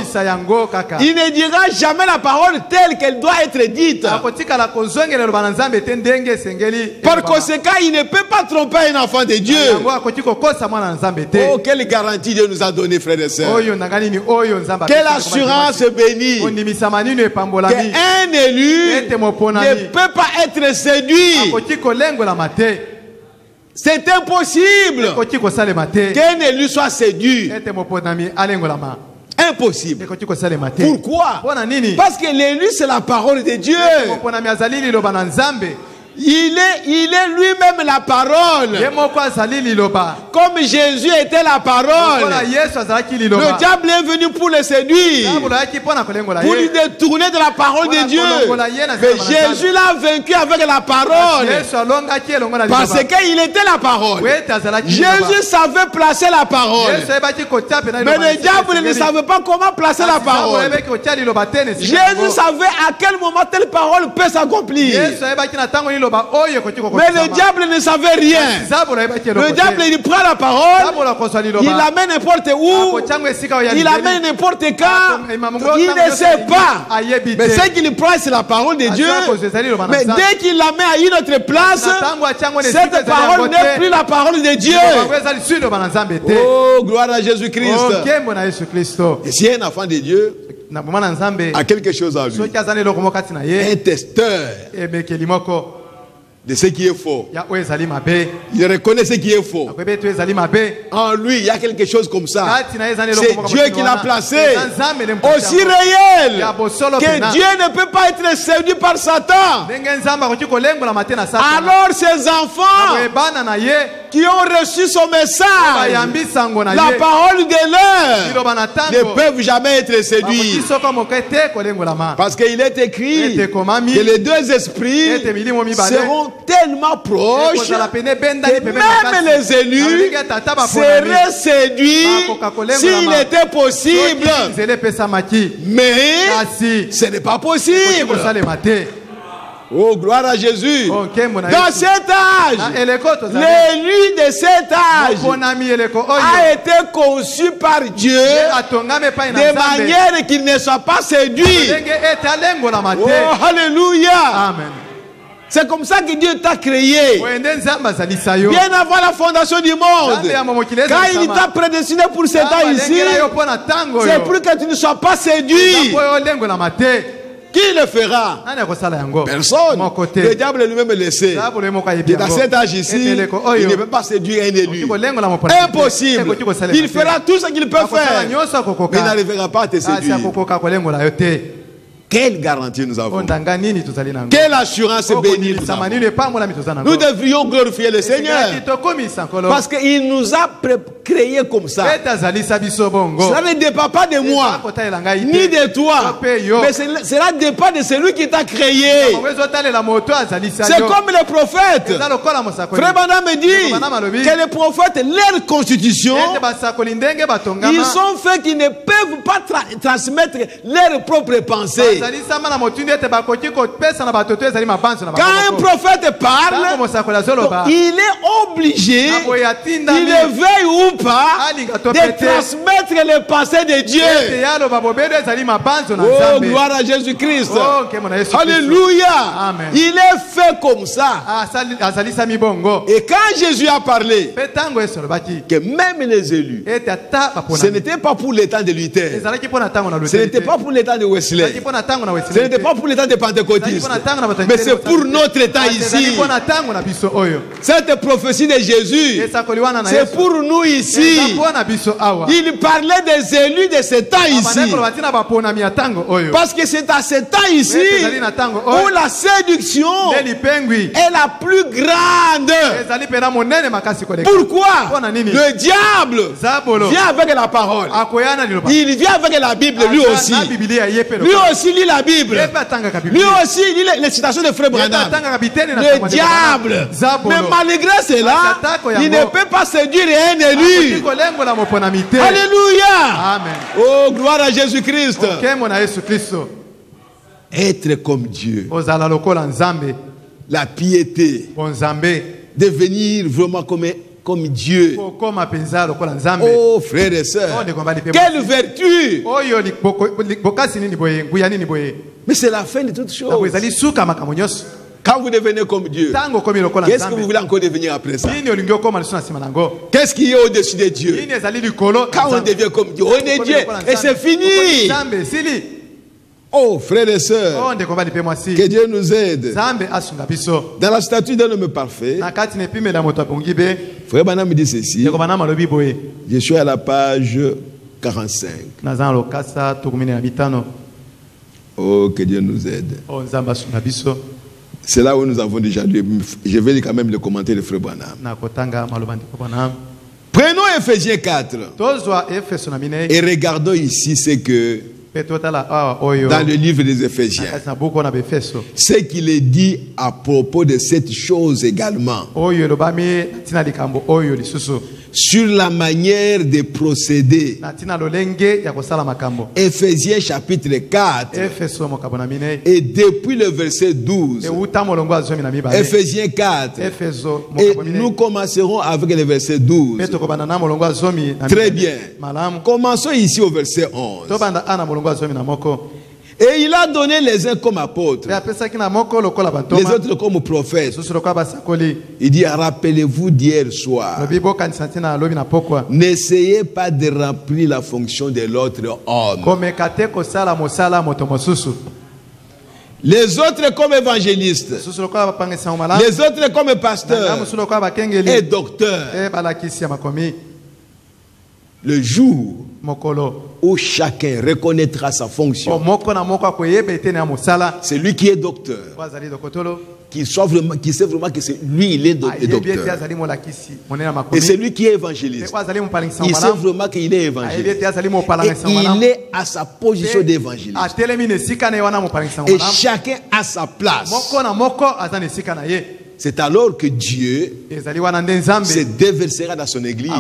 Il ne dira jamais la parole telle qu'elle doit être dite. Par conséquent, il ne peut pas tromper un enfant de Dieu. Oh, quelle garantie Dieu nous a donné, frères et sœurs. Quelle assurance bénie. Qu'un élu ne peut pas être séduit. C'est impossible qu'un élu soit séduit. Impossible. Pourquoi? Parce que l'élu, c'est la parole de Dieu. Il est lui-même la parole. Comme Jésus était la parole. Le diable est venu pour le séduire, pour lui détourner de la parole de Dieu. Mais Jésus l'a vaincu avec la parole. Parce qu'il était la parole. Jésus savait placer la parole. Mais le diable ne savait pas comment placer la parole. Jésus savait à quel moment telle parole peut s'accomplir. Mais le diable ne savait rien. Le diable, il prend la parole, il l'amène n'importe où, il l'amène n'importe quand, il ne sait pas. Mais ce qu'il prend, c'est la parole de Dieu. Mais dès qu'il la met à une autre place, cette parole n'est plus la parole de Dieu. Oh, gloire à Jésus-Christ. Et si un enfant de Dieu a quelque chose à lui, un testeur de ce qui est faux, il reconnaît ce qui est faux. En lui, il y a quelque chose comme ça. C'est Dieu qui l'a placé. Aussi réel que Dieu ne peut pas être séduit par Satan. Alors ces enfants qui ont reçu son message, la parole de l'heure, ne peuvent jamais être séduits. Parce qu'il est écrit que les deux esprits seront tellement proches que même les élus seraient séduits s'il était possible. Mais ce n'est pas possible. Oh, gloire à Jésus. Dans cet âge, l'élu de cet âge a été conçu par Dieu de manière qu'il ne soit pas séduit. Oh, alléluia. Amen. C'est comme ça que Dieu t'a créé. Bien avant la fondation du monde. Quand il t'a prédestiné pour cet âge ici, c'est pour que tu ne sois pas séduit. Qui le fera? Personne. Le diable lui-même le sait. Dans cet âge ici, il ne peut pas séduire un élu. Impossible. Il fera tout ce qu'il peut faire, mais il n'arrivera pas à te séduire. Quelle garantie nous avons? Quelle assurance bénie nous avons? Nous devrions glorifier le Seigneur parce qu'il nous a créés comme ça. Ça ne dépend pas de moi ni de toi, mais cela dépend de celui qui t'a créé. C'est comme les prophètes. Frère Branham me dit que les prophètes, leur constitution, ils sont faits qu'ils ne peuvent pas transmettre leurs propres pensées. Quand un prophète parle, il est obligé, il le veuille ou pas, de transmettre les pensées de Dieu. Oh, gloire à Jésus-Christ. Alléluia. Il est fait comme ça. Et quand Jésus a parlé, que même les élus, ce n'était pas pour le temps de Luther, ce n'était pas pour le temps de Wesley, ce n'était pas pour le temps des pentecôtistes, mais c'est pour notre temps ici. Cette prophétie de Jésus, c'est pour nous ici. Il parlait des élus de ce temps ici. Parce que c'est à ce temps ici où la séduction est la plus grande. Pourquoi? Le diable vient avec la parole. Il vient avec la Bible lui aussi. Lui aussi lit la Bible. Lui aussi lit les citations de Frère Branham. Le diable. Mais malgré cela, il ne peut pas séduire un élu. Alléluia. Amen. Oh, gloire à Jésus-Christ. Être comme Dieu. La piété. Devenir vraiment comme Dieu. Oh, frères et sœurs. Quelle vertu. Mais c'est la fin de toutes choses. Quand vous devenez comme Dieu, qu'est-ce que vous voulez encore devenir après ça? Qu'est-ce qui est au-dessus de Dieu? Quand on devient comme Dieu, on est Dieu et c'est fini. Oh, frères et sœurs, que Dieu nous aide. Dans la statue d'un homme parfait, Frère Branham me dit ceci. Je suis à la page 45. Oh, que Dieu nous aide. C'est là où nous avons déjà lu. Je vais quand même le commenter de Frère Branham. Prenons Ephésiens 4 et regardons ici ce que dans le livre des Éphésiens, ce qu'il est dit à propos de cette chose également, sur la manière de procéder. Éphésiens chapitre 4 et depuis le verset 12. Éphésiens 4 et nous commencerons avec le verset 12. Très bien. Commençons ici au verset 11. Et il a donné les uns comme apôtres, les autres comme prophètes. Il dit, rappelez-vous d'hier soir. N'essayez pas de remplir la fonction de l'autre homme. Les autres comme évangélistes, les autres comme pasteurs et docteurs. Le jour où chacun reconnaîtra sa fonction, c'est lui qui est docteur, qui sait vraiment que c'est lui, il est docteur. Et c'est lui qui est évangéliste, il sait vraiment qu'il est évangéliste. Et il est à sa position d'évangéliste. Et chacun a sa place. C'est alors que Dieu se déversera dans son église.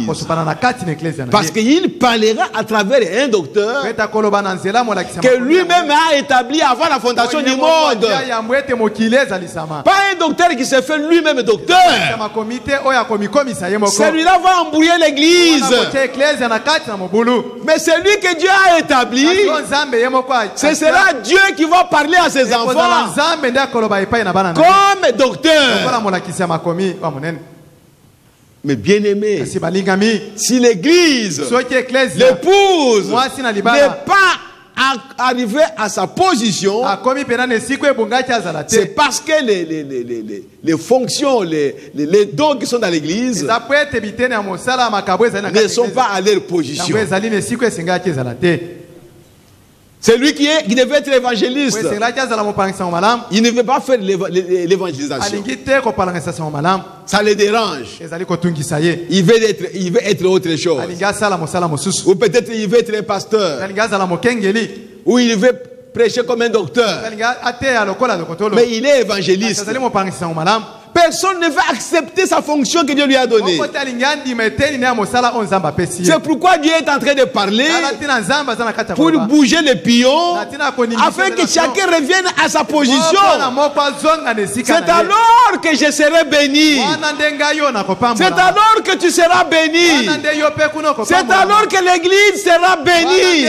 Parce qu'il parlera à travers un docteur que lui-même a établi avant la fondation du monde. Pas un docteur qui se fait lui-même docteur. Celui-là va embrouiller l'église. Mais c'est lui que Dieu a établi. Ce sera Dieu qui va parler à ses enfants comme docteur. Mais bien aimé, si l'église, l'épouse n'est pas arrivée à sa position, c'est parce que les fonctions, les dons qui sont dans l'église ne sont pas à leur position. C'est lui qui devait être évangéliste. Il ne veut pas faire l'évangélisation. Ça le dérange. Il veut être autre chose. Ou peut-être il veut être un pasteur. Ou il veut prêcher comme un docteur. Mais il est évangéliste. Peu personne ne veut accepter sa fonction que Dieu lui a donnée. C'est pourquoi Dieu est en train de parler pour bouger les pions afin que chacun revienne à sa position. C'est alors que je serai béni. C'est alors que tu seras béni. C'est alors que l'église sera bénie.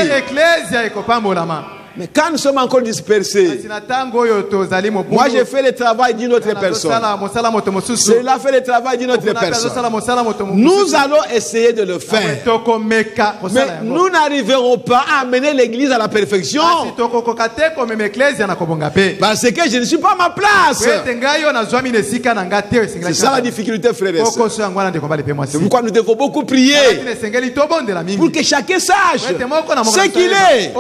Mais quand nous sommes encore dispersés, moi j'ai fait le travail d'une autre personne. Cela fait le travail d'une autre personne. Nous allons essayer de le faire. Mais nous n'arriverons pas à amener l'église à la perfection. Parce que je ne suis pas à ma place. C'est ça la difficulté, frères et sœurs. C'est pourquoi nous devons beaucoup prier pour que chacun sache ce qu'il est.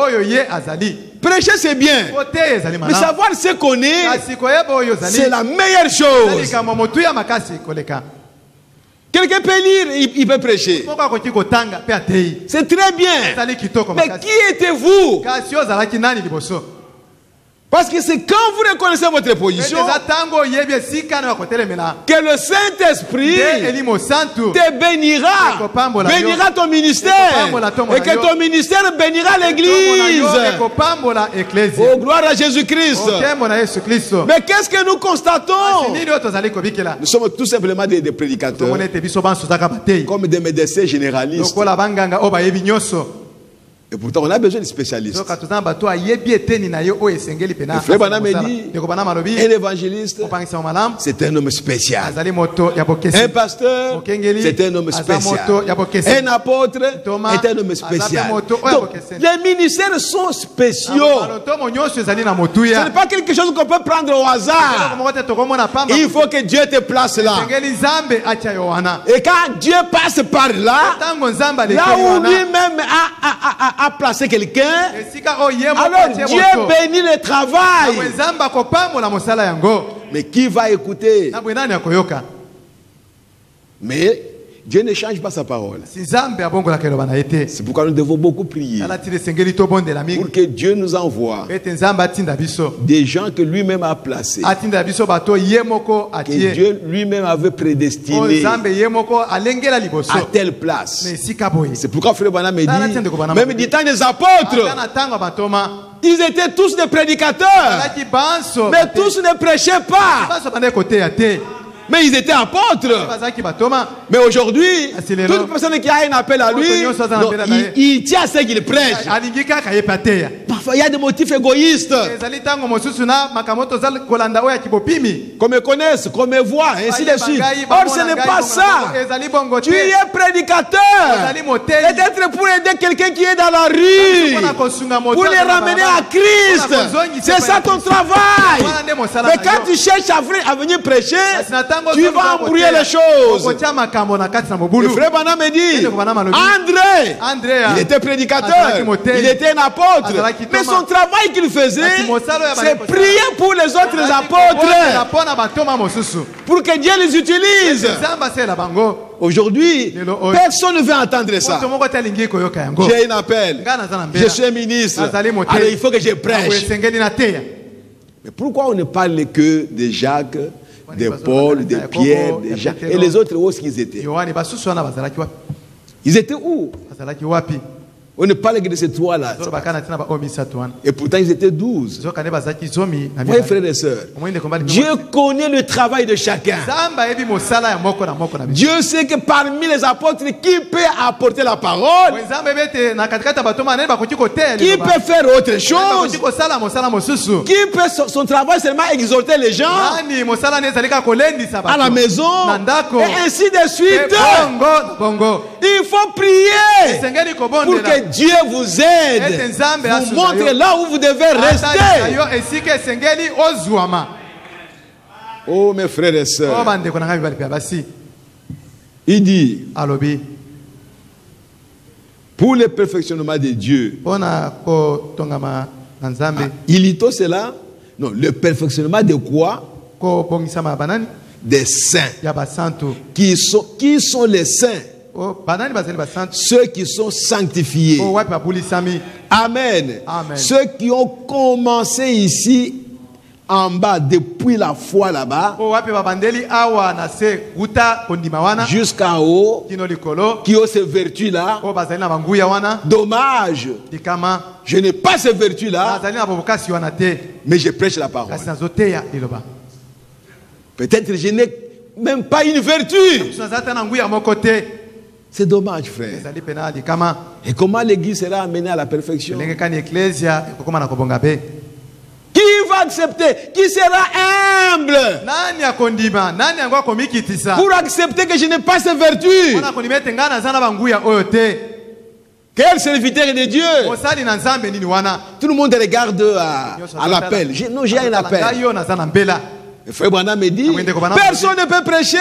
Prêcher c'est bien, mais savoir ce qu'on est, c'est la meilleure chose. Quelqu'un peut lire, il peut prêcher. C'est très bien. Mais qui êtes-vous? Parce que c'est quand vous reconnaissez votre position que le Saint-Esprit te bénira, bénira ton ministère, et que ton ministère bénira l'église. Oh, gloire à Jésus-Christ. Mais qu'est-ce que nous constatons? Nous sommes tout simplement des prédicateurs, comme des médecins généralistes. Et pourtant, on a besoin de spécialistes. Le frère Branham dit, un évangéliste, c'est un homme spécial. Un pasteur, c'est un homme spécial. Un apôtre est un homme spécial. Donc, les ministères sont spéciaux. Ce n'est pas quelque chose qu'on peut prendre au hasard. Il faut que Dieu te place là. Et quand Dieu passe par là, là où lui-même a placé quelqu'un, alors Dieu bénit le travail. Mais qui va écouter? Mais Dieu ne change pas sa parole. C'est pourquoi nous devons beaucoup prier pour que Dieu nous envoie des gens que lui-même a placés, que Dieu lui-même avait prédestinés à telle place. C'est pourquoi frère Branham me dit, même du temps des apôtres, ils étaient tous des prédicateurs, mais tous ne prêchaient pas. Mais ils étaient apôtres. Mais aujourd'hui, toute personne qui a un appel à lui, il tient à ce qu'il prêche. Parfois, il y a des motifs égoïstes. Qu'on me connaisse, qu'on me voit, ainsi de suite. Or, ce n'est pas ça. Tu es prédicateur. Peut-être pour aider quelqu'un qui est dans la rue, pour les ramener à Christ. C'est ça ton travail. Mais quand tu cherches à venir prêcher, tu vas embrouiller les choses. Le frère Branham me dit, André, il était prédicateur, il était un apôtre, mais son travail qu'il faisait, c'est prier pour les autres apôtres, pour que Dieu les utilise. Aujourd'hui, personne ne veut entendre ça. J'ai un appel, je suis un ministre, alors il faut que je prêche. Mais pourquoi on ne parle que de Jacques, de Paul, de Pierre, de Jean, et les autres, où est-ce qu'ils étaient? Ils étaient où? On ne parle que de ces trois-là. Et pourtant, ils étaient 12. Voyez, frères et sœurs, Dieu connaît le travail de chacun. Dieu sait que parmi les apôtres, qui peut apporter la parole, qui peut faire autre chose, qui peut son travail seulement exhorter les gens à la maison, et ainsi de suite. Il faut prier pour que Dieu vous aide, vous montre là où vous devez rester. Oh mes frères et sœurs, il dit, pour le perfectionnement de Dieu, il dit tout cela. Non, le perfectionnement de quoi? Des saints. Qui sont les saints? Ceux qui sont sanctifiés. Amen. Ceux qui ont commencé ici en bas depuis la foi là-bas jusqu'en haut qui ont ces vertus-là. Dommage, je n'ai pas ces vertus-là, mais je prêche la parole. Peut-être que je n'ai même pas une vertu. C'est dommage, frère. Et comment l'église sera amenée à la perfection? Qui va accepter? Qui sera humble pour accepter que je n'ai pas ces vertus? Quel serviteur de Dieu? Tout le monde regarde à l'appel. Non, j'ai un appel. Frère Branham me dit, personne ne peut prêcher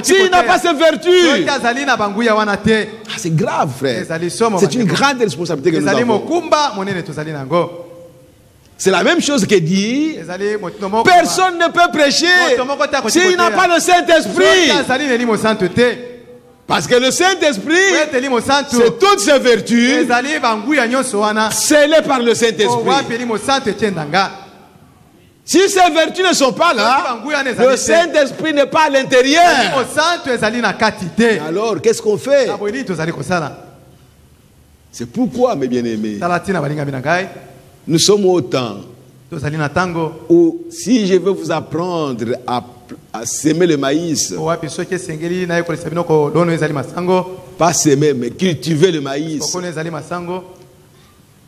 s'il n'a pas ses vertus. C'est grave, frère. C'est une grande responsabilité que nous avons. C'est la même chose que dit, personne ne peut prêcher s'il n'a pas le Saint-Esprit. Parce que le Saint-Esprit, c'est toutes ses vertus scellées par le Saint-Esprit. Si ces vertus ne sont pas là, le Saint-Esprit n'est pas à l'intérieur. Alors, qu'est-ce qu'on fait? C'est pourquoi, mes bien-aimés, nous sommes au temps où si je veux vous apprendre à s'aimer le maïs, pas s'aimer, mais cultiver le maïs,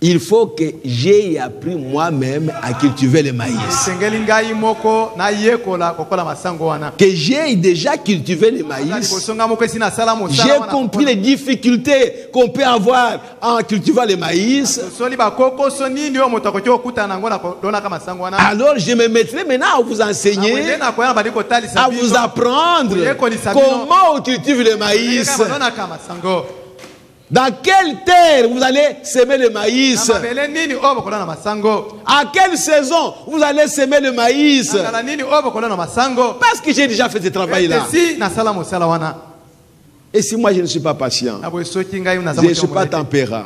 il faut que j'aie appris moi-même à cultiver le maïs. Que j'ai déjà cultivé le maïs. J'ai compris les difficultés qu'on peut avoir en cultivant le maïs. Alors je me mettrai maintenant à vous enseigner, à vous apprendre comment on cultive le maïs. Dans quelle terre vous allez semer le maïs? À quelle saison vous allez semer le maïs? Parce que j'ai déjà fait ce travail-là. Et si moi je ne suis pas patient, je ne suis pas tempérant,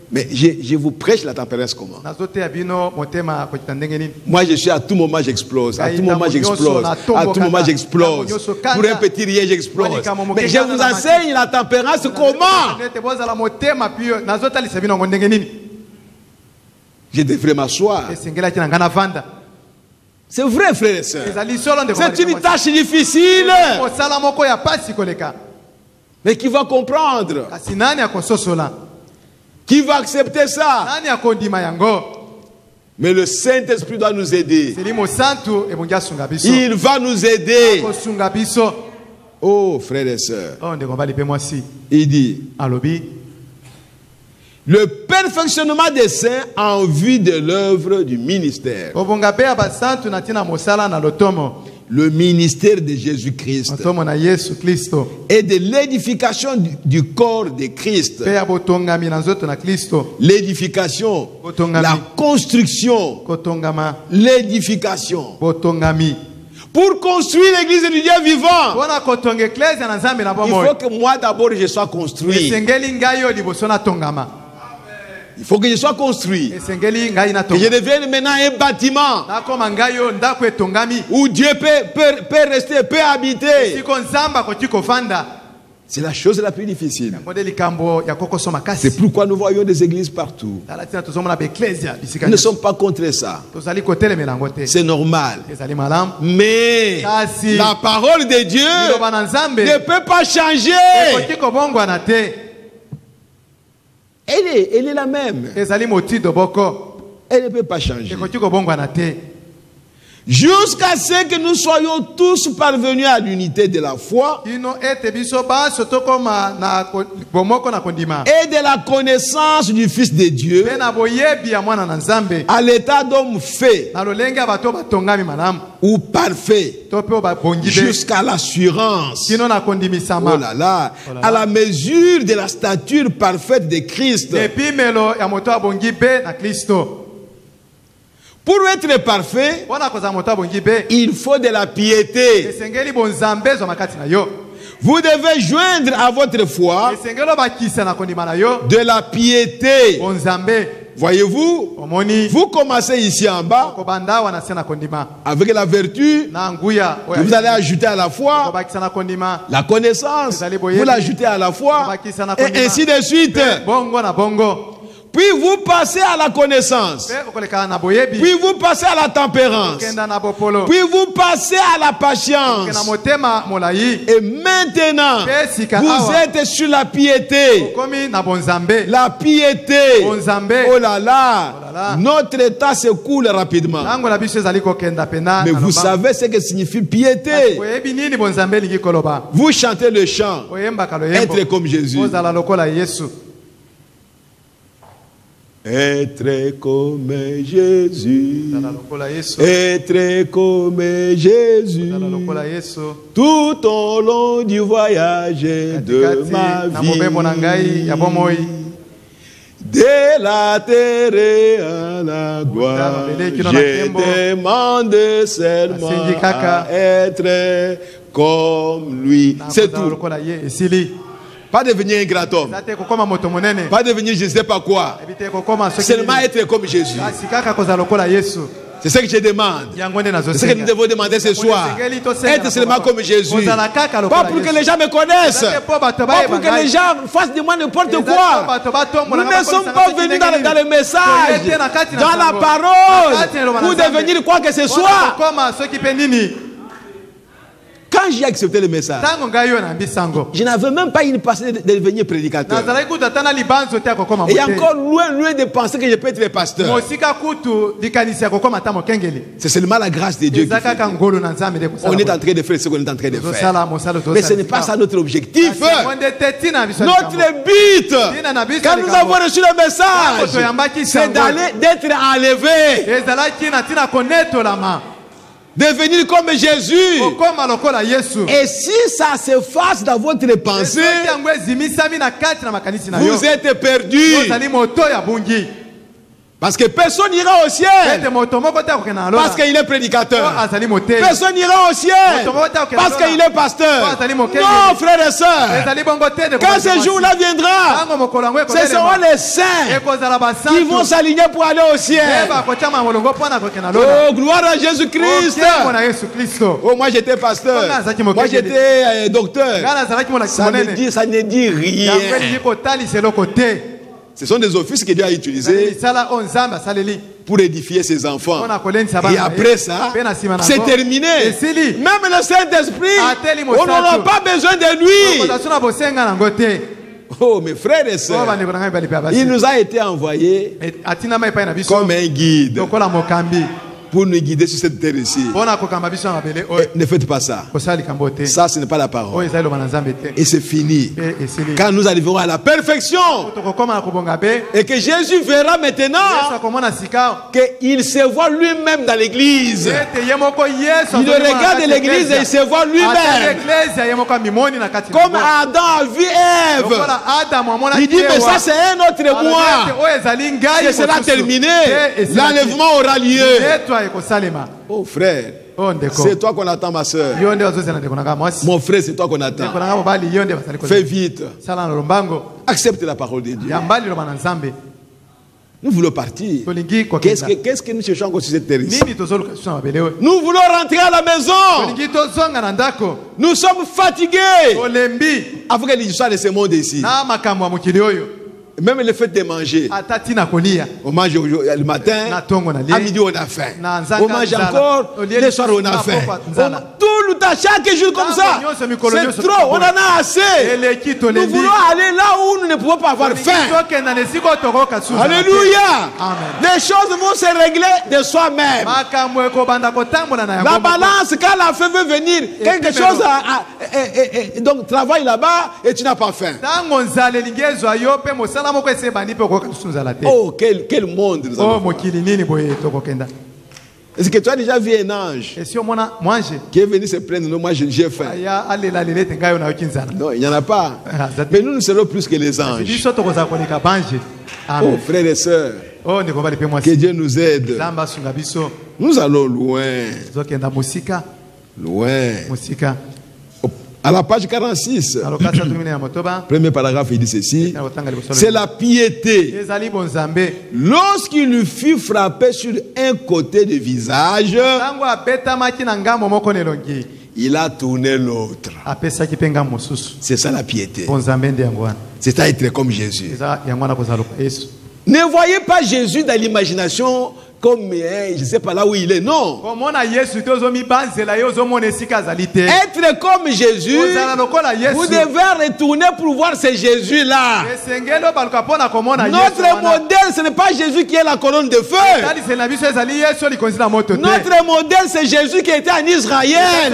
mais je vous prêche la tempérance comment? Moi je suis à tout moment j'explose. À tout moment j'explose. À tout moment j'explose. Pour un petit rien j'explose. Mais je vous enseigne la tempérance comment? Je devrais m'asseoir. C'est vrai, frères et sœurs. C'est une tâche difficile. Mais qui va comprendre? Qui va accepter ça? Mais le Saint-Esprit doit nous aider. Il va nous aider. Oh, frères et sœurs. Il dit, le perfectionnement des saints en vue de l'œuvre du ministère. Le ministère de Jésus-Christ et de l'édification du corps de Christ. L'édification, la construction, l'édification. Pour construire l'église du Dieu vivant, il faut que moi d'abord je sois construit. Il faut que je sois construit. Que je devienne maintenant un bâtiment où Dieu peut rester, peut habiter. C'est la chose la plus difficile. C'est pourquoi nous voyons des églises partout. Nous ne sommes pas contre ça. C'est normal. Mais la parole de Dieu ne peut pas changer. Elle est la même. Elle ne peut pas changer. Jusqu'à ce que nous soyons tous parvenus à l'unité de la foi et de la connaissance du Fils de Dieu, à l'état d'homme fait ou parfait, jusqu'à l'assurance, oh là là, à la mesure de la stature parfaite de Christ. Pour être parfait, il faut de la piété. Vous devez joindre à votre foi de la piété, Voyez-vous, vous commencez ici en bas avec la vertu, vous allez ajouter à la foi, la connaissance, vous l'ajoutez à la foi, et ainsi de suite. Puis vous passez à la connaissance. Puis vous passez à la tempérance. Puis vous passez à la patience. Et maintenant, vous êtes sur la piété. La piété. Oh là là. Notre état se coule rapidement. Mais vous savez ce que signifie piété. Vous chantez le chant. Être comme Jésus. Être comme Jésus, être comme Jésus, tout au long du voyage de ma vie, de la terre à la gloire, je demande seulement à être comme lui. C'est tout. Pas devenir un grand homme. Pas devenir je ne sais pas quoi. Seulement être comme Jésus. C'est ce que je demande. C'est ce que nous devons demander ce soir. Être seulement comme Jésus. Pas pour que les gens me connaissent. Pas pour que les gens fassent de moi n'importe quoi. Nous ne sommes pas venus dans le message, dans la parole, pour devenir quoi que ce soit. Quand j'ai accepté le message, je n'avais même pas une pensée de devenir prédicateur. Et encore loin de penser que je peux être pasteur. C'est seulement la grâce de Dieu qui fait. On est en train de faire ce qu'on est en train de faire. Mais ce n'est pas ça notre objectif. Notre but, quand nous avons reçu le message, c'est d'être enlevé. Devenir comme Jésus. Et si ça s'efface dans votre pensée, vous êtes perdu. Parce que personne n'ira au ciel parce qu'il est prédicateur. Personne n'ira au ciel parce qu'il est pasteur. Non, frères et sœurs. Quand ce jour-là viendra, ce seront les saints qui vont s'aligner pour aller au ciel. Oh, gloire à Jésus-Christ. Oh, moi j'étais pasteur. Moi j'étais docteur. Ça ne dit rien. Ce sont des offices que Dieu a utilisés pour édifier ses enfants. Et après ça, c'est terminé. Même le Saint-Esprit, on n'aura pas besoin de lui. Oh, mes frères et sœurs, il nous a été envoyé comme un guide pour nous guider sur cette terre ici. Ne faites pas ça. Ça, ce n'est pas la parole. Et c'est fini. Quand nous arriverons à la perfection et que Jésus verra maintenant qu'il se voit lui-même dans l'église. Il regarde l'église et il se voit lui-même. Comme Adam a vu Ève. Il dit, mais ça c'est un autre moi. Que sera terminé. L'enlèvement aura lieu. Oh frère, c'est toi qu'on attend, ma soeur. Mon frère, c'est toi qu'on attend. Fais vite. Accepte la parole de Dieu. Nous voulons partir. Qu'est-ce que nous cherchons encore sur cette terre ici? Nous voulons rentrer à la maison. Nous sommes fatigués avec l'histoire de ce monde ici. Même le fait de manger. On mange le matin, à midi on a faim. On mange encore, le soir on a faim. Tout le temps, chaque jour comme ça. C'est trop, on en a assez. Nous voulons aller là où nous ne pouvons pas avoir faim. Alléluia. Les choses vont se régler de soi-même. La balance, quand la faim veut venir, quelque chose donc travaille là-bas et tu n'as pas faim. Oh, quel monde nous avons. Est-ce que tu as déjà vu un ange qui est venu se plaindre? Non, moi j'ai faim. Non, il n'y en a pas. Mais nous serons plus que les anges. Oh, frères et sœurs, que Dieu nous aide. Nous allons loin. Loin. À la page 46, premier paragraphe, il dit ceci. C'est la piété. Lorsqu'il fut frappé sur un côté du visage, il a tourné l'autre. C'est ça la piété. C'est ça être comme Jésus. Ne voyez pas Jésus dans l'imagination comme, je ne sais pas là où il est, non. Être comme Jésus, vous devez retourner pour voir ce Jésus-là. Notre modèle, ce n'est pas Jésus qui est la colonne de feu. Notre modèle, c'est Jésus qui était en Israël,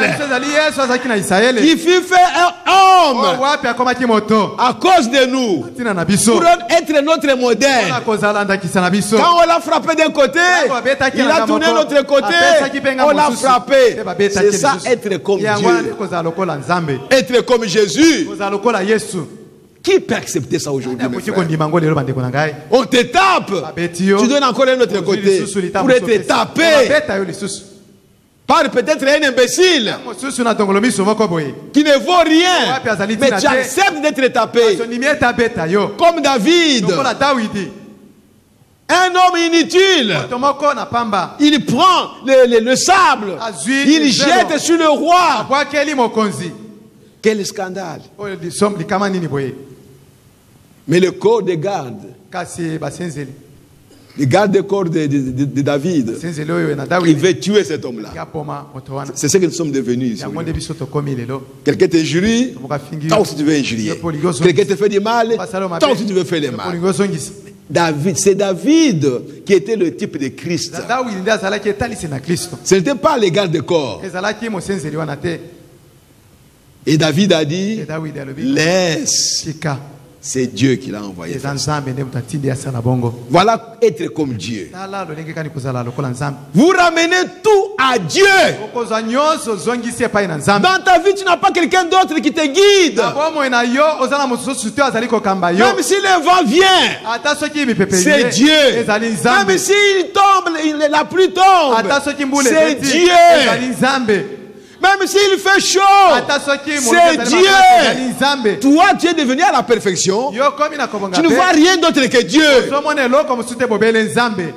qui fut fait un homme à cause de nous, pour être notre modèle. Quand on l'a frappé d'un côté, il a tourné de l'autre côté, on l'a frappé. C'est ça, être comme Dieu. Être comme Jésus. Qui peut accepter ça aujourd'hui? On te tape, tu donnes encore un autre côté pour être tapé par peut-être un imbécile qui ne vaut rien, mais tu acceptes d'être tapé comme David. Un homme inutile, il prend le sable, il jette sur le roi. Quel scandale! Mais le corps de garde, le garde du corps de David, il veut tuer cet homme-là. C'est ce que nous sommes devenus ici. Quelqu'un t'injurie, toi aussi tu veux injurier. Quelqu'un te fait du mal, toi aussi tu veux faire le mal. David, c'est David qui était le type de Christ. Ce n'était pas les gardes de corps. Et David a dit, laisse. C'est Dieu qui l'a envoyé. Voilà être comme Dieu. Vous ramenez tout à Dieu. Dans ta vie, tu n'as pas quelqu'un d'autre qui te guide. Même si le vent vient, c'est Dieu. Même s'il tombe, la pluie tombe, c'est Dieu. Même s'il fait chaud, c'est Dieu. Toi, tu es devenu à la perfection. Tu ne vois rien d'autre que Dieu.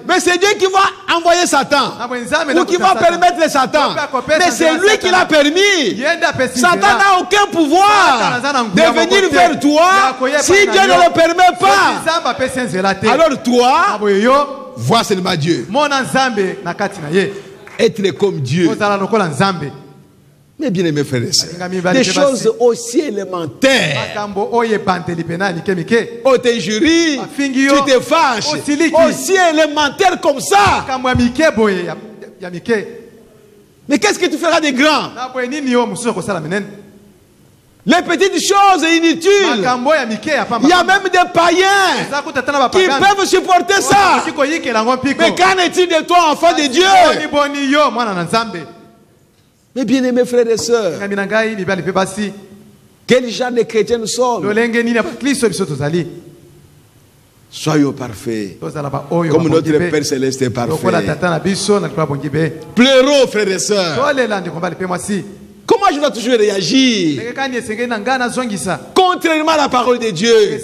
Mais c'est Dieu qui va envoyer Satan. Ou qui va permettre Satan. Mais c'est lui qui l'a permis. Satan n'a aucun pouvoir de venir vers toi si Dieu ne le permet pas. Alors toi, vois seulement Dieu. Être comme Dieu. Mais bien aimé frères et sœurs, des choses aussi élémentaires. On t'injurie, tu te fâches. Aussi élémentaire comme ça. Mais qu'est-ce que tu feras de grand? Les petites choses inutiles. Il y a même des païens qui peuvent supporter ça. Mais qu'en est-il de toi, enfant de Dieu? Mais bien aimés frères et sœurs, quel genre de chrétiens nous sommes? Soyons parfaits, comme notre Père Céleste est parfait. Pleurons frères et sœurs. Comment je dois toujours réagir? Contrairement à la parole de Dieu.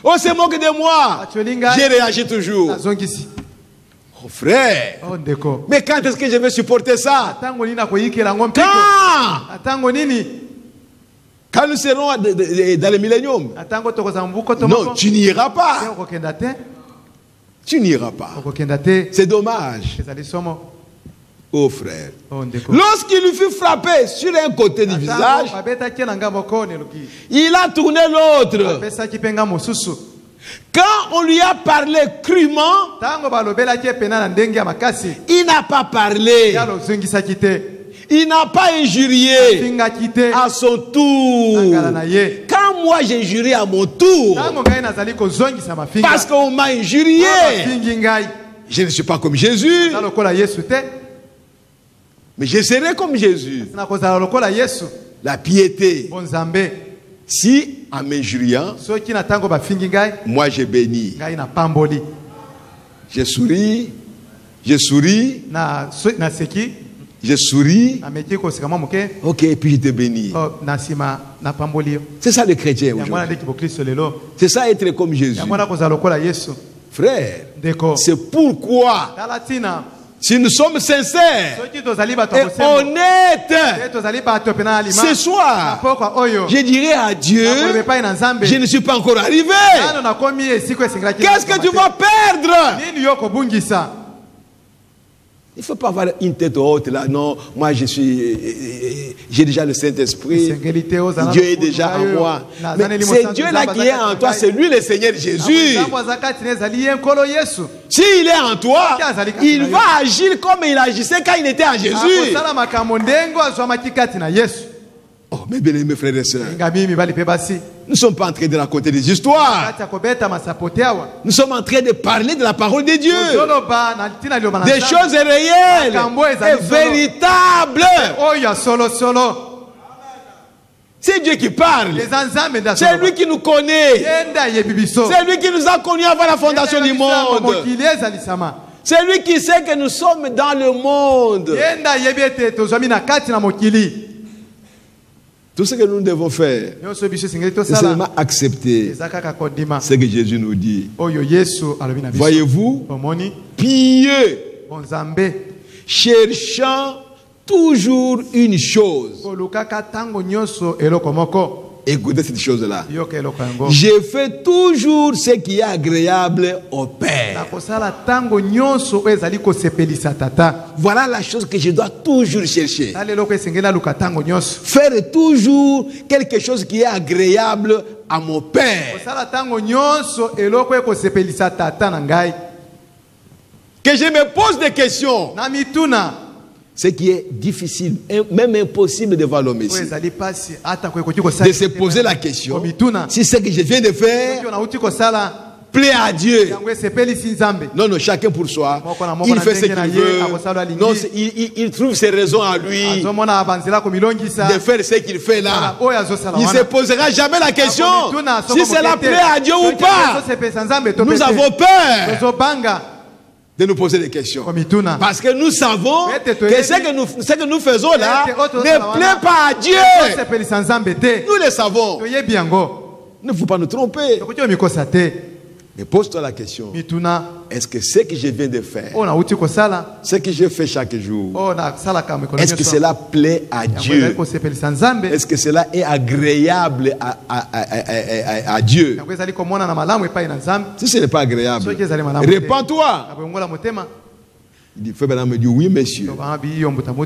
On se moque de moi, j'ai réagi toujours. Oh frère, mais quand est-ce que je vais supporter ça? Quand nous serons dans le millénium? Non, tu n'iras pas. Tu n'iras pas. C'est dommage. Oh frère, lorsqu'il lui fut frappé sur un côté du visage, il a tourné l'autre. Quand on lui a parlé crûment, il n'a pas parlé. Il n'a pas injurié à son tour. Quand moi j'injurie à mon tour, parce qu'on m'a injurié, je ne suis pas comme Jésus, mais je serai comme Jésus. La piété. Si en m'injuriant, moi je bénis. Je souris. Je souris. Ok, et puis je te bénis. C'est ça le chrétien aujourd'hui. C'est ça être comme Jésus. Frère, c'est pourquoi si nous sommes sincères et honnêtes, ce soir, je dirais à Dieu, je ne suis pas encore arrivé. Qu'est-ce que tu vas perdre? Il ne faut pas avoir une tête haute là. Non, moi j'ai déjà le Saint-Esprit. Dieu est déjà en moi. Mais c'est Dieu là qui est en toi, c'est lui le Seigneur Jésus. S'il est en toi, il va agir comme il agissait quand il était en Jésus. Oh, mes bien-aimés frères et sœurs, nous ne sommes pas en train de raconter des histoires. Nous sommes en train de parler de la parole de Dieu. Des choses réelles et véritables. C'est Dieu qui parle. C'est lui qui nous connaît. C'est lui qui nous a connus avant la fondation du monde. C'est lui qui sait que nous sommes dans le monde. Tout ce que nous devons faire, c'est seulement accepter ce que Jésus nous dit. Voyez-vous, pieux, cherchant toujours une chose. Écoutez cette chose-là. Je fais toujours ce qui est agréable au Père. Voilà la chose que je dois toujours chercher. Faire toujours quelque chose qui est agréable à mon Père. Que je me pose des questions. Ce qui est difficile, même impossible de voir l'homme ici. De se poser la question, si ce que je viens de faire plaît à Dieu. Non, non, chacun pour soi. Il fait ce qu'il veut. Non, il trouve ses raisons à lui de faire ce qu'il fait là. Il ne se posera jamais la question si cela plaît à Dieu ou pas. Nous avons peur de nous poser des questions. Parce que nous savons que ce que nous faisons là ne plaît pas à Dieu. Nous le savons. Ne faut pas nous tromper. Mais pose-toi la question. Est-ce que ce que je viens de faire, ce que je fais chaque jour, est-ce que cela plaît à Dieu? Est-ce que cela est agréable à Dieu? Si ce n'est pas agréable, répands-toi. Il dit, Frère me dit, oui, monsieur.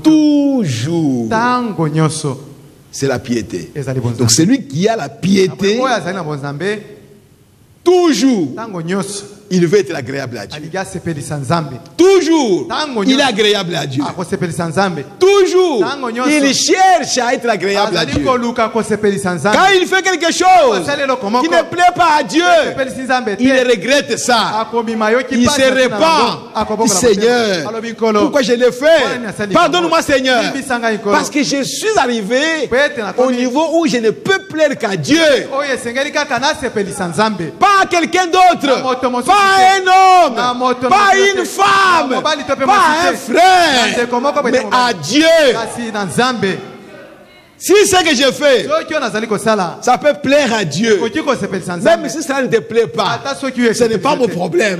Toujours. C'est la piété. Donc celui qui a la piété, toujours, il veut être agréable à Dieu. Toujours, il est agréable à Dieu. Toujours, il cherche à être agréable à Dieu. Quand il fait quelque chose qui ne plaît pas à Dieu, il regrette ça. Il se répand. Il dit, Seigneur, pourquoi je l'ai fait? Pardonne-moi, Seigneur. Parce que je suis arrivé au niveau où je ne peux plaire qu'à Dieu. Pas à quelqu'un d'autre. Pas un homme, pas une femme, pas un frère, mais à Dieu. Si ce que je fais, ça peut plaire à Dieu, même si ça ne te plaît pas, ce n'est pas mon problème.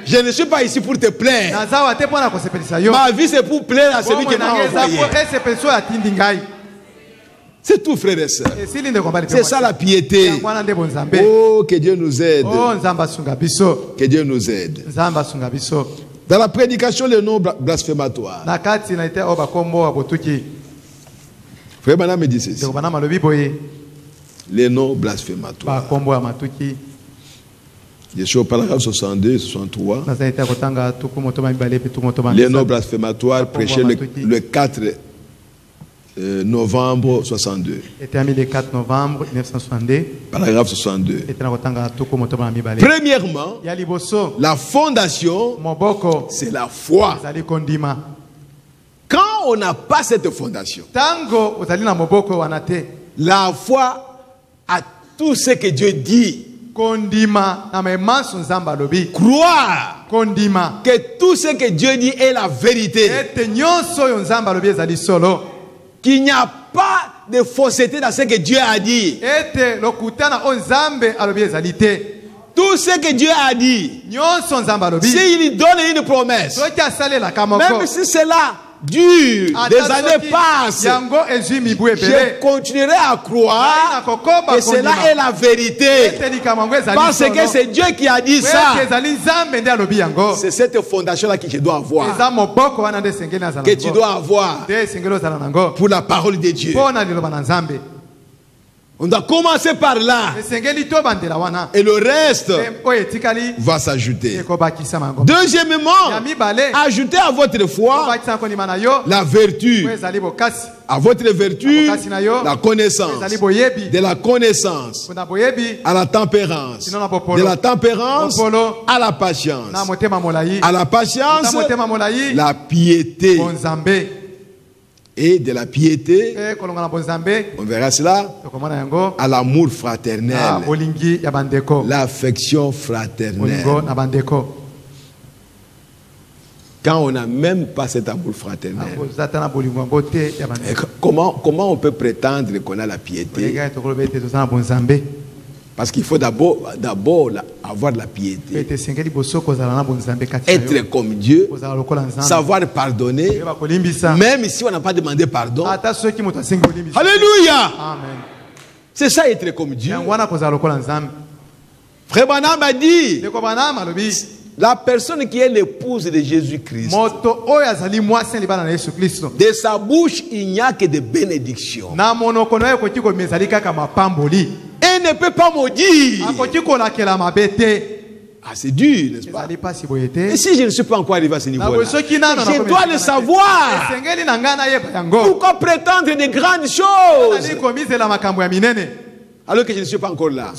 Je ne suis pas ici pour te plaire. Ma vie c'est pour plaire à celui qui m'a envoyé. C'est tout, frères et sœurs. C'est ça la piété. Oh, que Dieu nous aide. Que Dieu nous aide. Dans la prédication, les noms blasphématoires. Frère Bana me dit ceci. Les noms blasphématoires. Je suis au paragraphe 62 et 63. Les noms blasphématoires prêchés le 4 novembre 62. Le 4 novembre 1962. Paragraphe 62. Premièrement, la fondation, c'est la foi. Quand on n'a pas cette fondation, la foi à tout ce que Dieu dit, croire que tout ce que Dieu dit est la vérité. Qu'il n'y a pas de fausseté dans ce que Dieu a dit. Tout ce que Dieu a dit, s'il donne une promesse, même si c'est là, dur, des années passent, je continuerai à croire que cela est la vérité, parce que c'est Dieu qui a dit ça. C'est cette fondation-là que je dois avoir, que tu dois avoir pour la parole de Dieu. On doit commencer par là. Et le reste va s'ajouter. Deuxièmement, ajoutez à votre foi la vertu. À votre vertu, la connaissance. De la connaissance à la tempérance. De la tempérance à la patience. À la patience, la piété. Et de la piété, on verra cela, à l'amour fraternel, l'affection fraternelle. Quand on n'a même pas cet amour fraternel, comment on peut prétendre qu'on a la piété? Parce qu'il faut d'abord avoir la piété. Être comme Dieu. Savoir pardonner. Même si on n'a pas demandé pardon. Alléluia. C'est ça être comme Dieu. Frère Branham a dit, la personne qui est l'épouse de Jésus-Christ, de sa bouche il n'y a que des bénédictions. Elle ne peut pas maudire. Ah, c'est dur, n'est-ce pas? Et si je ne suis pas encore arrivé à ce niveau-là, je dois le savoir. Pourquoi prétendre de grandes choses alors que je ne suis pas encore là?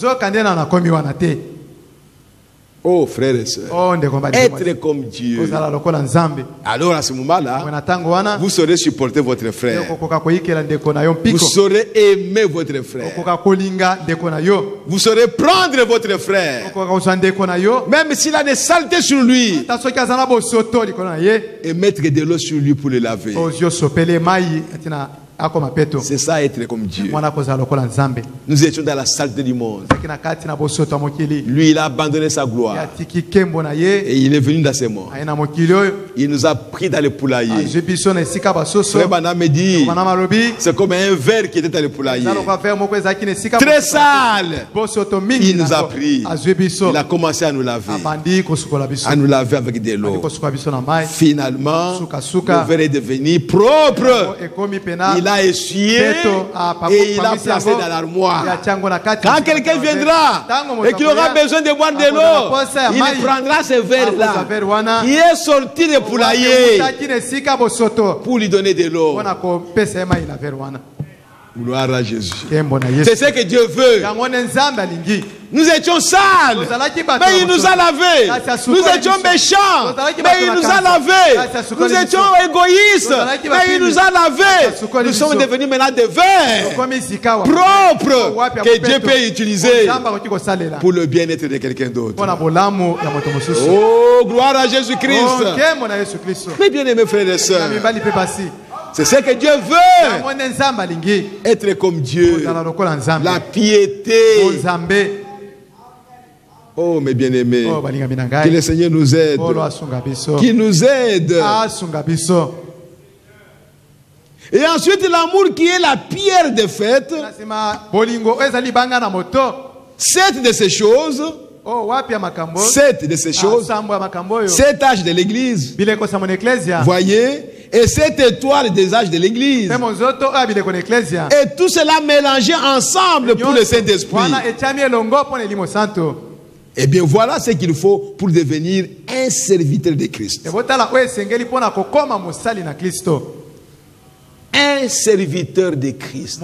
Oh frères et sœurs, être comme Dieu. Alors à ce moment-là, vous saurez supporter votre frère. Vous saurez aimer votre frère. Vous saurez prendre votre frère, même s'il a des saletés sur lui, et mettre de l'eau sur lui pour le laver. C'est ça être comme Dieu. Nous étions dans la saleté du monde. Lui, il a abandonné sa gloire. Et il est venu dans ses morts. Il nous a pris dans le poulailler. Frère Branham me dit, c'est comme un verre qui était dans le poulailler. Très sale. Il nous a pris. Il a commencé à nous laver. À nous laver avec de l'eau. Finalement, le verre est devenu propre. Il a essuyé et il a placé dans l'armoire. Quand quelqu'un viendra et qu'il aura besoin de boire de l'eau, il prendra ce verre-là. Il est sorti de poulailler pour lui donner de l'eau. Gloire à Jésus. C'est ce que Dieu veut. Nous étions sales, mais il nous a lavés. Nous étions méchants, mais il nous a lavés. Nous étions égoïstes, mais il nous a lavés. Nous sommes devenus maintenant des verres propres que Dieu peut utiliser pour le bien-être de quelqu'un d'autre. Oh, gloire à Jésus-Christ. Mes bien-aimés frères et sœurs, c'est ce que Dieu veut. Être comme Dieu. La piété. Oh mes bien-aimés, que le Seigneur nous aide, qu'il nous aide. Et ensuite l'amour qui est la pierre de fête. 7 de ces choses, 7 âges de l'église, voyez, et 7 étoiles des âges de l'église, et tout cela mélangé ensemble pour le Saint-Esprit. Eh bien voilà ce qu'il faut pour devenir un serviteur de Christ. Un serviteur de Christ.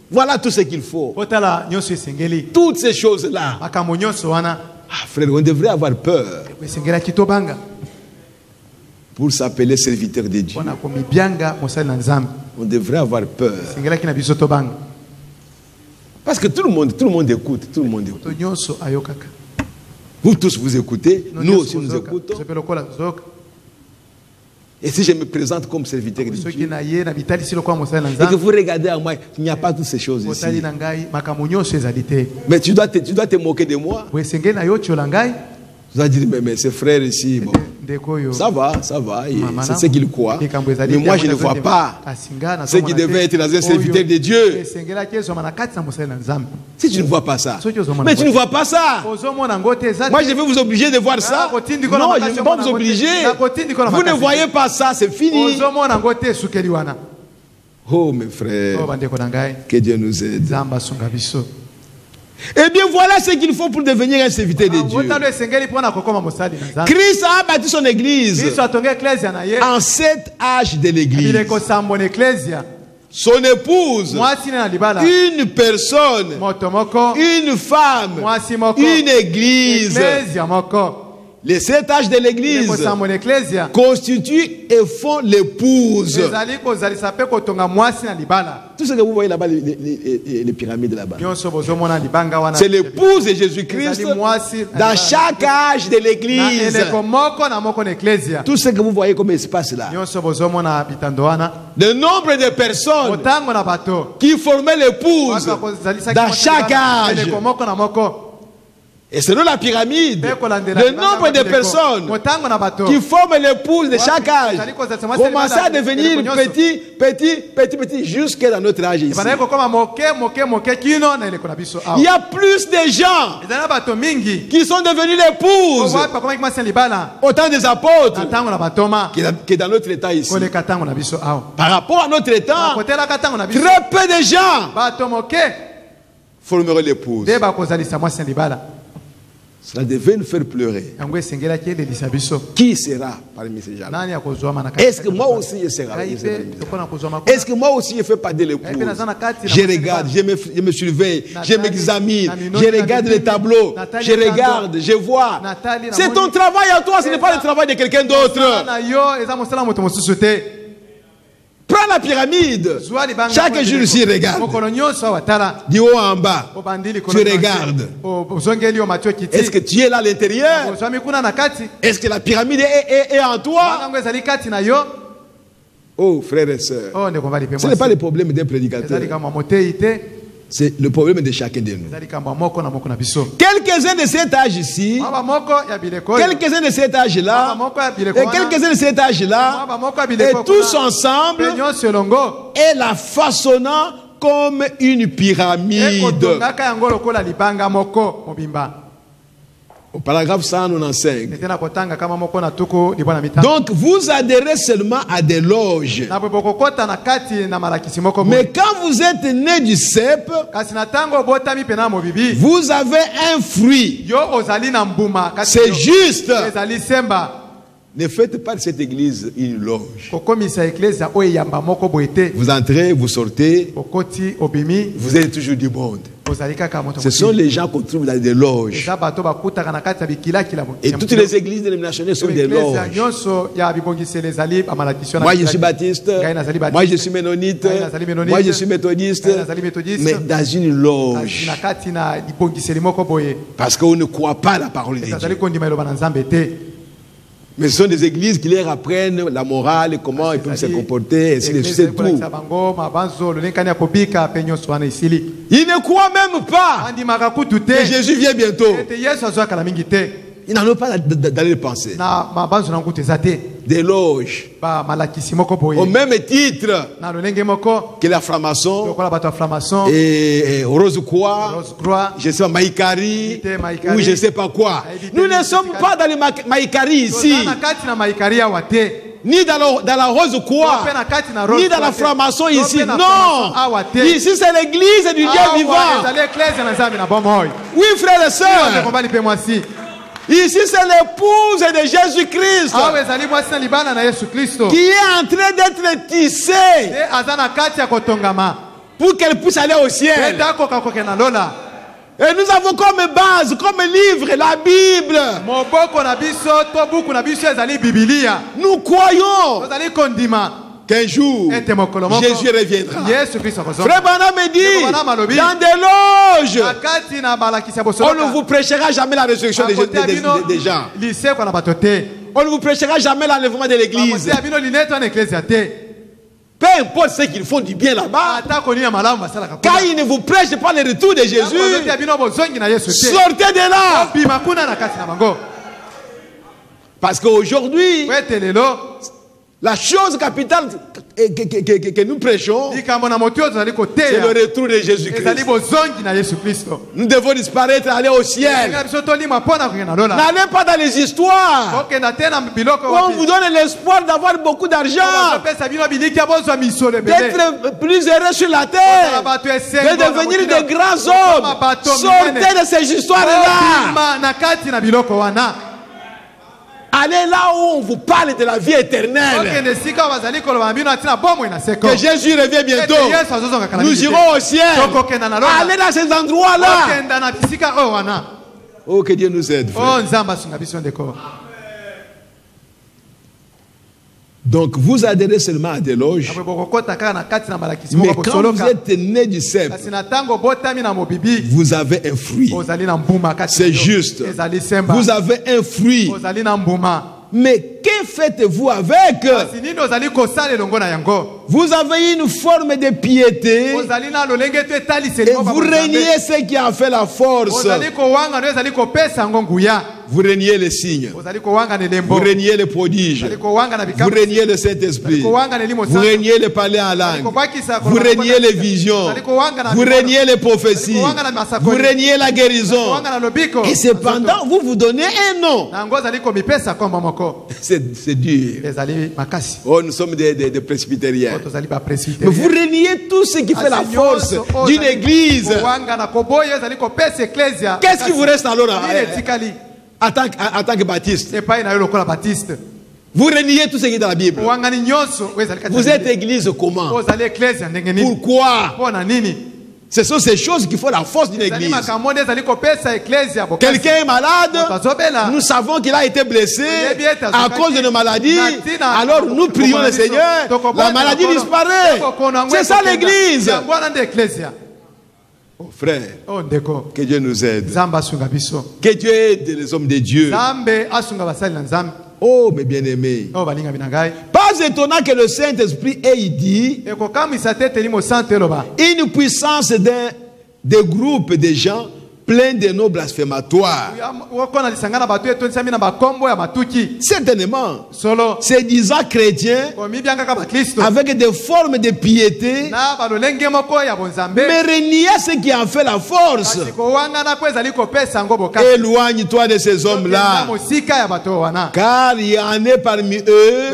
Voilà tout ce qu'il faut. Toutes ces choses-là. Ah frère, on devrait avoir peur pour s'appeler serviteur de Dieu. On devrait avoir peur. Parce que tout le monde écoute. Vous tous vous écoutez, nous aussi nous écoutons. Et si je me présente comme serviteur de Dieu, et que vous regardez à moi, il n'y a pas toutes ces choses ici. Mais tu dois te moquer de moi. Tu dois dire, mais ces frères ici, bon, ça va, c'est ce qu'ils croient. Mais moi, je ne vois pas ce qui devait être dans un serviteur de Dieu. Si tu ne vois pas ça, mais tu ne vois pas ça. Moi, je vais vous obliger de voir ça. Non, je ne vais pas vous obliger. Vous ne voyez pas ça, c'est fini. Oh, mes frères, que Dieu nous aide. Eh bien, voilà ce qu'il faut pour devenir un serviteur de Dieu. Christ a bâti son église en 7 âges de l'église. Son épouse, une personne, une femme, une église. Les 7 âges de l'église constituent et font l'épouse. Tout ce que vous voyez là-bas, les pyramides là-bas, c'est l'épouse de Jésus-Christ dans chaque âge de l'église. Tout ce que vous voyez comme espace là, le nombre de personnes qui formaient l'épouse dans chaque âge. Et selon la pyramide, le nombre de personnes qui forment l'épouse de chaque âge commence à devenir petit, jusqu'à dans notre âge ici. Il y a plus de gens qui sont devenus l'épouses au temps des apôtres que dans notre état ici. Par rapport à notre état, très peu de gens formeraient l'épouse. Cela devait nous faire pleurer. Qui sera parmi ces gens? Est-ce que moi aussi je serai? Est-ce que moi aussi je fais pas de l'épouse? Je regarde, je me surveille, je m'examine, je regarde les tableaux, je regarde, je vois. C'est ton travail à toi, ce n'est pas le travail de quelqu'un d'autre. Prends la pyramide. Chaque jour ici, regarde. Du haut en bas. Tu regardes. Est-ce que tu es là à l'intérieur? Est-ce que la pyramide est en toi? Oh, frères et sœurs. Ce n'est pas le problème d'un prédicateur. C'est le problème de chacun de nous. Quelques-uns de cet âge ici, quelques-uns de cet âge-là, et quelques-uns de cet âge-là, et tous ensemble, et la façonnant comme une pyramide. Au paragraphe 195. Donc vous adhérez seulement à des loges. Mais quand vous êtes né du cep, vous avez un fruit. C'est juste. Ne faites pas de cette église une loge. Vous entrez, vous sortez, vous êtes toujours du monde. Ce sont les gens qu'on trouve dans des loges. Et toutes les églises dénominationnelles sont des loges. Moi je suis baptiste, moi je suis ménonite, moi je suis méthodiste, mais dans une loge. Parce qu'on ne croit pas à la parole de Dieu. Mais ce sont des églises qui leur apprennent la morale, comment ils peuvent se comporter, ainsi de suite, c'est tout. Ils ne croient même pas que Jésus vient bientôt. Ils n'en ont pas dans les pensées. Des loges. Au même titre que la franc-maçon et Rose Croix, je sais pas, Maïkari, ou je ne sais pas quoi. Nous ne sommes pas dans les Maïkari ici. Ni dans la Rose Croix, ni dans la franc-maçon ici. Non! Ici c'est l'église du Dieu vivant. Oui, frères et sœurs. Ici, c'est l'épouse de Jésus-Christ qui est en train d'être tissée pour qu'elle puisse aller au ciel. Et nous avons comme base, comme livre, la Bible. Nous croyons qu'un jour, Jésus reviendra. Frère Branham me dit, dans des loges, on ne vous prêchera jamais la résurrection des gens. On ne vous prêchera jamais l'enlèvement de l'église. Peu importe ce qu'ils font du bien là-bas, car ils ne vous prêchent pas le retour de Jésus, sortez de là. Parce qu'aujourd'hui, la chose capitale que nous prêchons, c'est le retour de Jésus-Christ. Nous devons disparaître et aller au ciel. N'allez pas dans les histoires où on vous donne l'espoir d'avoir beaucoup d'argent, d'être plus heureux sur la terre, de devenir de grands hommes. Sortez de ces histoires-là. Allez là où on vous parle de la vie éternelle. Que Jésus revienne bientôt. Nous irons au ciel. Allez dans ces endroits-là. Oh, que Dieu nous aide, frère. Donc vous adhérez seulement à des loges. Mais quand vous êtes né du cèpe, vous avez un fruit. C'est juste. Vous avez un fruit. Mais que faites-vous avec? Vous avez une forme de piété et vous reniez ce qui a fait la force. Vous reniez les signes. Vous reniez les prodiges. Vous reniez le Saint-Esprit. Vous reniez les parler en langue. Vous reniez les visions. Vous reniez les prophéties. Vous reniez la guérison. Et cependant, vous vous donnez un nom. C'est dur. Oh, nous sommes des presbytériens. Mais vous reniez tout ce qui fait la force d'une église. Qu'est-ce qui vous reste alors en tant que baptiste? Vous reniez tout ce qui est dans la Bible. Vous êtes église comment? Pourquoi? Ce sont ces choses qui font la force d'une église. Quelqu'un est malade, nous savons qu'il a été blessé à cause de nos maladies. Alors nous prions le Seigneur, la maladie disparaît. C'est ça l'église. Oh frère, que Dieu nous aide. Que Dieu aide les hommes de Dieu. Oh mes bien-aimés, pas étonnant que le Saint-Esprit ait dit une puissance des groupes de gens plein de noms blasphématoires. Certainement, ces disant chrétiens avec des formes de piété, mais renier ce qui en fait la force. Éloigne-toi de ces hommes-là, car il y en a parmi eux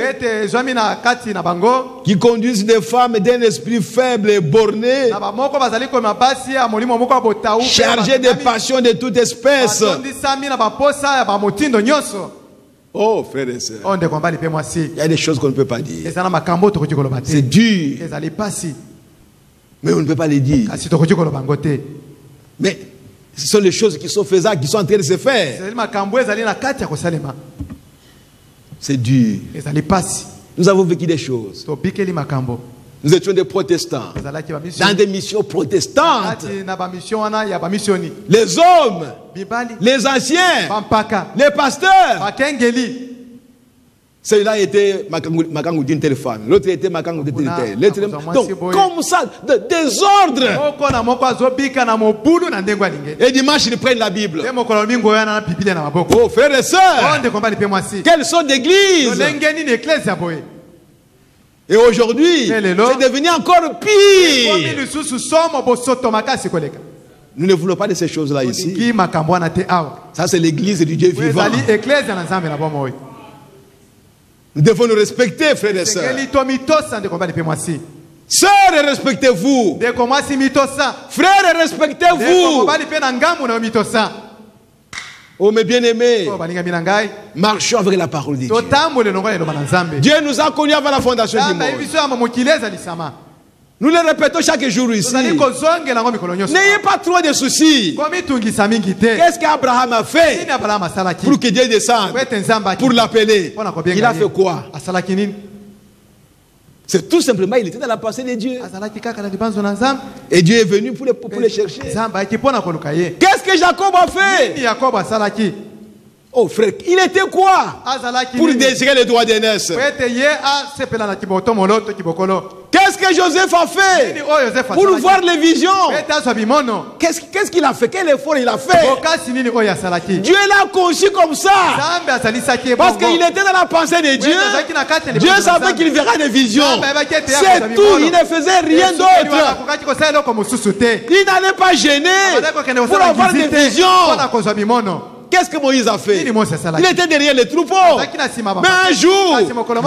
qui conduisent des femmes d'un esprit faible et borné, chargés de passions de toute espèce. Oh frères et sœurs, il y a des choses qu'on ne peut pas dire. C'est dur, mais on ne peut pas les dire. Mais ce sont les choses qui sont faisables, qui sont en train de se faire. C'est dur. Nous avons vécu des choses. Nous étions des protestants, dans des missions protestantes. Les hommes, les anciens, les pasteurs. Celui-là était Makangu d'une telle femme, l'autre était Makangu d'une telle. Donc, comme ça, désordre. Et dimanche, ils prennent la Bible. Oh, frères et sœurs, quelles sont d'églises? Et aujourd'hui, c'est devenu encore pire. Nous ne voulons pas de ces choses-là ici. Ça, c'est l'église du Dieu vivant. Nous devons nous respecter, frères et sœurs. Sœurs, respectez-vous. Frères, respectez-vous. Oh mes bien-aimés, marchons avec la parole de Dieu. Dieu nous a connus avant la fondation du monde. Nous le répétons chaque jour ici. N'ayez pas trop de soucis. Qu'est-ce qu'Abraham a fait pour que Dieu descende, pour l'appeler? Il a fait quoi? C'est tout simplement, il était dans la pensée de Dieu. Et Dieu est venu pour les chercher. Qu'est-ce que Jacob a fait? Oh frère, il était quoi? Pour désirer les droits d'aînesse. Qu'est-ce que Joseph a fait pour voir les visions? Qu'est-ce qu'il a fait? Quel effort il a fait? Dieu l'a conçu comme ça. Parce qu'il était dans la pensée de Dieu. Dieu savait qu'il verra des visions. C'est tout. Il ne faisait rien d'autre. Il n'allait pas gêner pour avoir des visions. Qu'est-ce que Moïse a fait? Il était derrière les troupeaux. Mais un jour,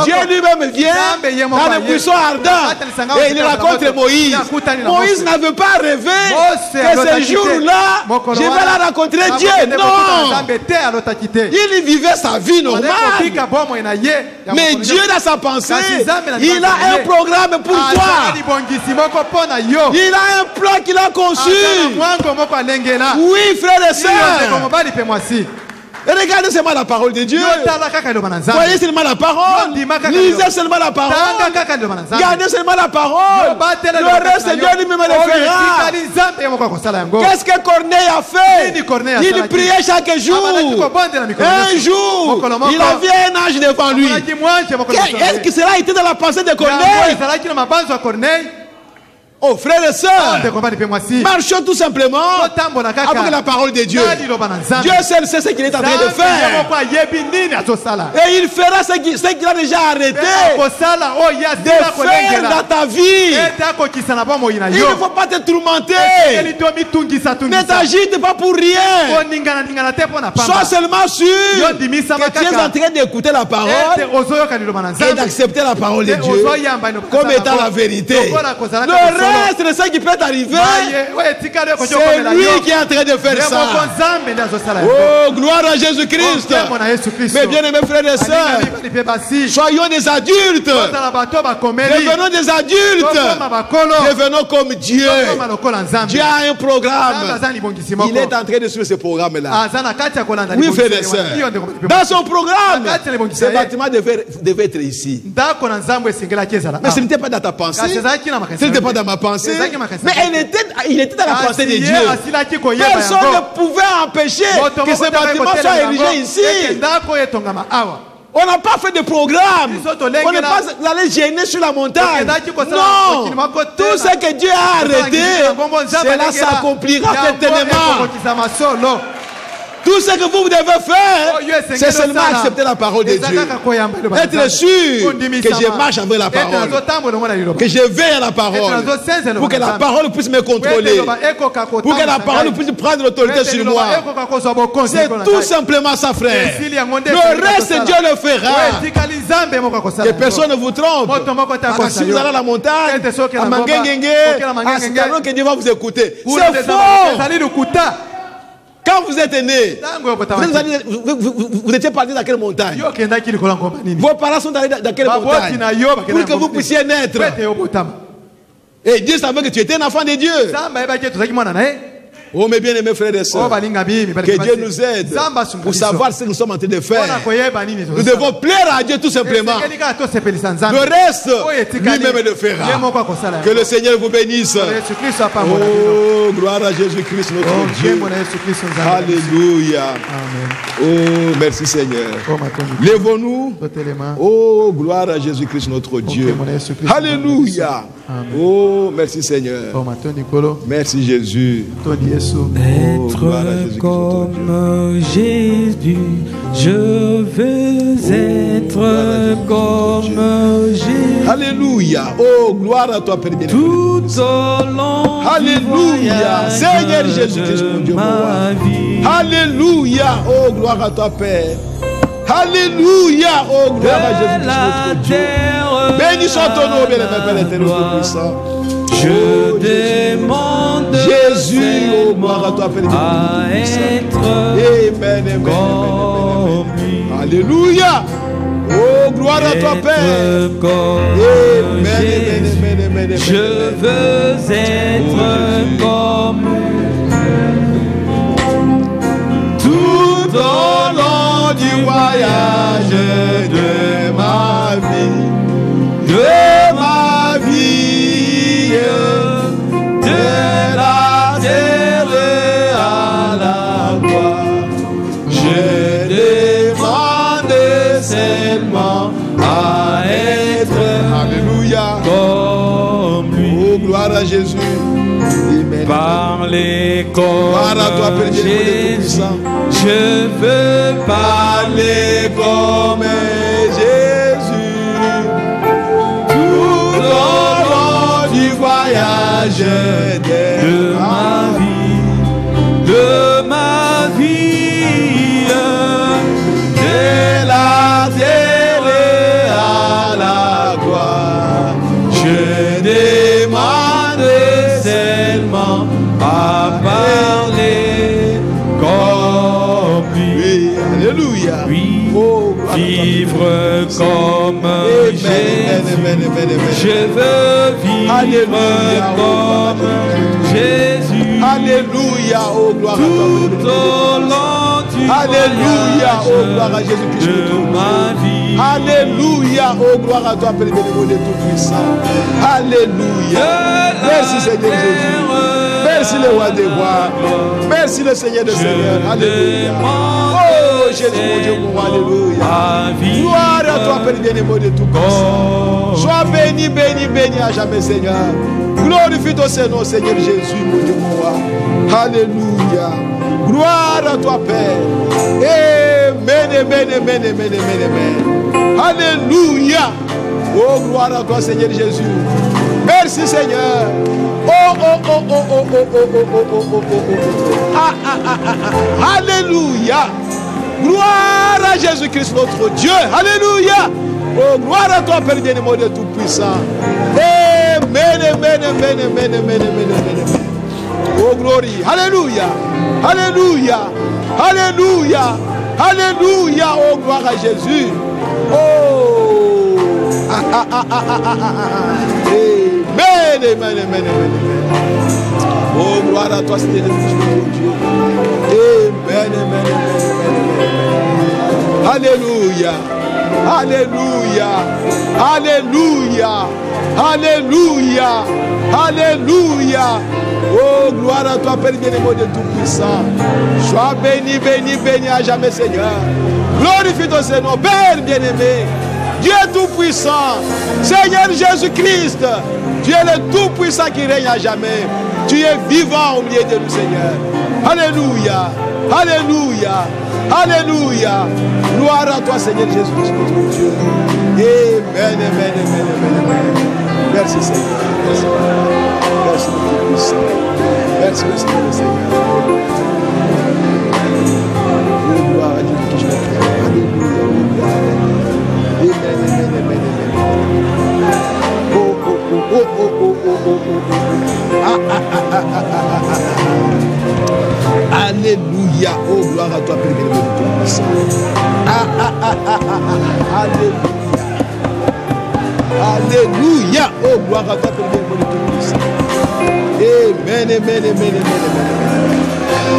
Dieu lui-même vient dans le buisson ardent et il rencontre Moïse. Moïse n'avait pas rêvé que ce jour-là, je vais la rencontrer Dieu. Non! Il vivait sa vie normale. Mais Dieu, dans sa pensée, il a un programme pour toi. Il a un plan qu'il a conçu. Oui, frères et sœurs. Et regardez seulement la parole de Dieu. Voyez seulement la parole. Lisez seulement la parole. Gardez seulement la parole. Le reste, Dieu lui-même le fera. Qu'est-ce que Corneille a fait? Il priait chaque jour. Un jour, il avait un ange devant lui. Est-ce que cela était dans la pensée de Corneille? Oh frères et sœurs, marchons tout simplement avec la parole de Dieu. Dieu seul sait ce qu'il est en train de faire. Et il fera ce qu'il a déjà arrêté de faire dans ta vie. Il ne faut pas te tourmenter. Ne t'agite pas pour rien. Sois seulement sûr que tu es en train d'écouter la parole et d'accepter la parole de Dieu comme étant la vérité. C'est ça qui peut t'arriver. C'est lui qui est en train de faire ça. Oh, gloire à Jésus-Christ. Mes bien-aimés frères et sœurs, soyons des adultes. Devenons des adultes. Devenons comme Dieu. Dieu a un programme. Il est en train de suivre ce programme-là. Oui, frères et sœurs. Dans son programme, ce bâtiment devait être ici. Mais ce n'était pas dans ta pensée. Ce n'était pas dans ma pensée. Mais il était dans la pensée de Dieu. Personne ne pouvait empêcher que ce bâtiment soit érigé ici. On n'a pas fait de programme. On n'est pas allé gêner sur la montagne. Non. Tout ce que Dieu a arrêté, cela s'accomplira certainement. Tout ce que vous devez faire, c'est seulement accepter la parole de Dieu. Être sûr que je marche avec la parole. Que je veille à la parole. Pour que la parole puisse me contrôler. Pour que la parole puisse prendre l'autorité sur moi. C'est tout simplement ça, frère. Le reste, Dieu le fera. Que personne ne vous trompe. Parce que si vous allez à la montagne, à Mangengengue, à Skalo, que Dieu va vous écouter. C'est faux. Quand vous êtes né, vous étiez parti dans quelle montagne? Vos parents sont allés dans quelle montagne? Pour que vous puissiez naître. Et Dieu savait que tu étais un enfant de Dieu. Oh mes bien-aimés frères et sœurs, que Dieu nous aide pour savoir ce que nous sommes en train de faire. Nous devons plaire à Dieu tout simplement. Le reste, lui-même le fera. Que le Seigneur vous bénisse. Oh, gloire à Jésus-Christ notre Dieu. Alléluia. Oh, merci Seigneur. Lèvons-nous. Oh, gloire à Jésus-Christ notre Dieu. Alléluia. Oh, merci Seigneur. Merci Jésus. Être comme Jésus, je veux être comme Jésus. Alléluia. Oh, gloire à toi, Père bien-aimé. Tout au long Alléluia. Seigneur Jésus-Christ, mon Dieu, ma vie. Alléluia. Oh, gloire à toi, Père. Alléluia. Oh, gloire à Jésus-Christ, notre Dieu. Bénissons ton nom, bien-aimé, Père éternel, tout-puissant. Je demande Jésus, oh, gloire à toi, Père éternel. Amen, amen. Alléluia. Oh, gloire à toi, Père. Amen. Je veux être comme tout au long du voyage de ma vie. gloire à Jésus. Parler comme Jésus. Je veux parler comme Jésus. Tout au long du voyage de ma vie. De ma vie. De la terre à la gloire. Je demande seulement à parler comme lui. Alléluia. Oui, oh, vivre comme Jésus. Je veux vivre Alléluia. comme Jésus. Alléluia. Oh, gloire à toi. Tout au long du Alléluia. Oh, gloire à Jésus-Christ. de ma vie. Alléluia. Oh, gloire à toi, Père bénévole et tout-puissant. Alléluia. Merci Seigneur Jésus. Merci le roi des rois. Merci le Seigneur des seigneurs. Alléluia. Oh Jésus mon Dieu, mon roi. Alléluia. Gloire à toi, Père bénévole et tout-puissant. Sois béni, béni, béni à jamais, Seigneur. Glorifie ton Seigneur, Seigneur Jésus, mon Dieu, mon roi. Alléluia. Gloire à toi, Père. Amen, amen, amen, amen, amen. Alléluia. Oh, gloire à toi, Seigneur Jésus. Merci, Seigneur. Oh, oh, oh, oh, oh, oh, oh, oh, oh, oh, oh, oh. Ah, ah, ah, ah, ah. Alléluia. Gloire à Jésus-Christ, notre Dieu. Alléluia. Oh, gloire à toi, Père bien-aimé de Tout-Puissant. Amen, amen, amen, amen, amen, amen, amen. Oh, gloire. Alléluia. Alléluia. Alléluia. Alléluia. Oh, gloire à Jésus. Oh. Ah, ah, ah, ah, ah, ah, ah. Amen, amen, amen, amen. Oh, gloire à toi, Seigneur Dieu. Amen, amen, amen, amen. Alléluia. Alléluia. Alléluia. Alléluia. Alléluia. Oh, gloire à toi, Père bien-aimé de Tout-Puissant. Sois béni, béni, béni à jamais, Seigneur. Glorifie ton Seigneur, Père bien-aimé. Dieu Tout-Puissant, Seigneur Jésus-Christ, tu es le Tout-Puissant qui règne à jamais. Tu es vivant au milieu de nous, Seigneur. Alléluia. Alléluia. Alléluia. Gloire à toi, Seigneur Jésus-Christ, notre Dieu. Amen, amen, amen, amen, amen. Merci, Seigneur. Merci, merci, Tout-Puissant. Merci, Seigneur. Oh, gloire à Dieu qui je Alléluia. Amen, amen, amen, amen. Oh, oh, oh, oh, oh, oh, oh, oh, oh. Ah, ah, ah, ah, ah, ah, ah. Alléluia. Oh, gloire à toi, Père de Tout-Puissant. Ah, ah, ah, ah, ah, ah. Alléluia. Alléluia. Oh, gloire à toi, Père de Tout-Puissant. Amen, amen, amen, amen, amen.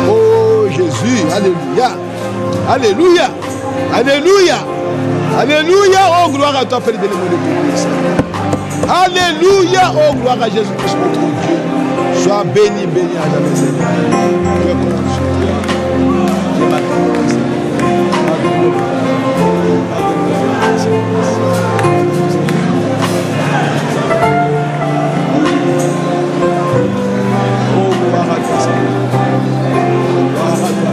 Oh, Jésus. Alléluia. Alléluia. Alléluia. Alléluia. Oh, gloire à toi, Père de Tout-Puissant. Alléluia. Oh, gloire à Jésus-Christ, notre Dieu. Sois béni, béni à jamais, Seigneur. Dieu oh, gloire à toi, Seigneur. Gloire à toi,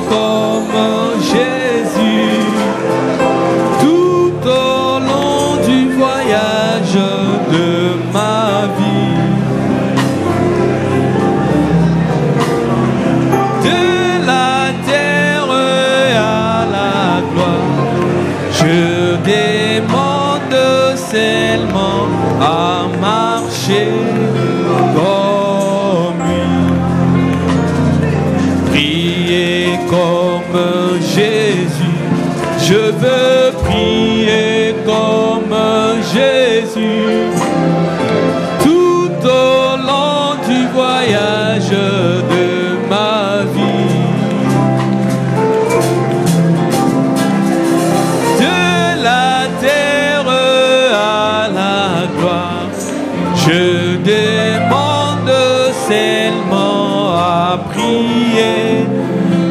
comme Jésus tout au long du voyage de ma vie. De la terre à la gloire, je demande seulement à marcher comme lui. Prier comme Jésus, je veux prier comme Jésus tout au long du voyage de ma vie. De la terre à la gloire, je demande seulement à prier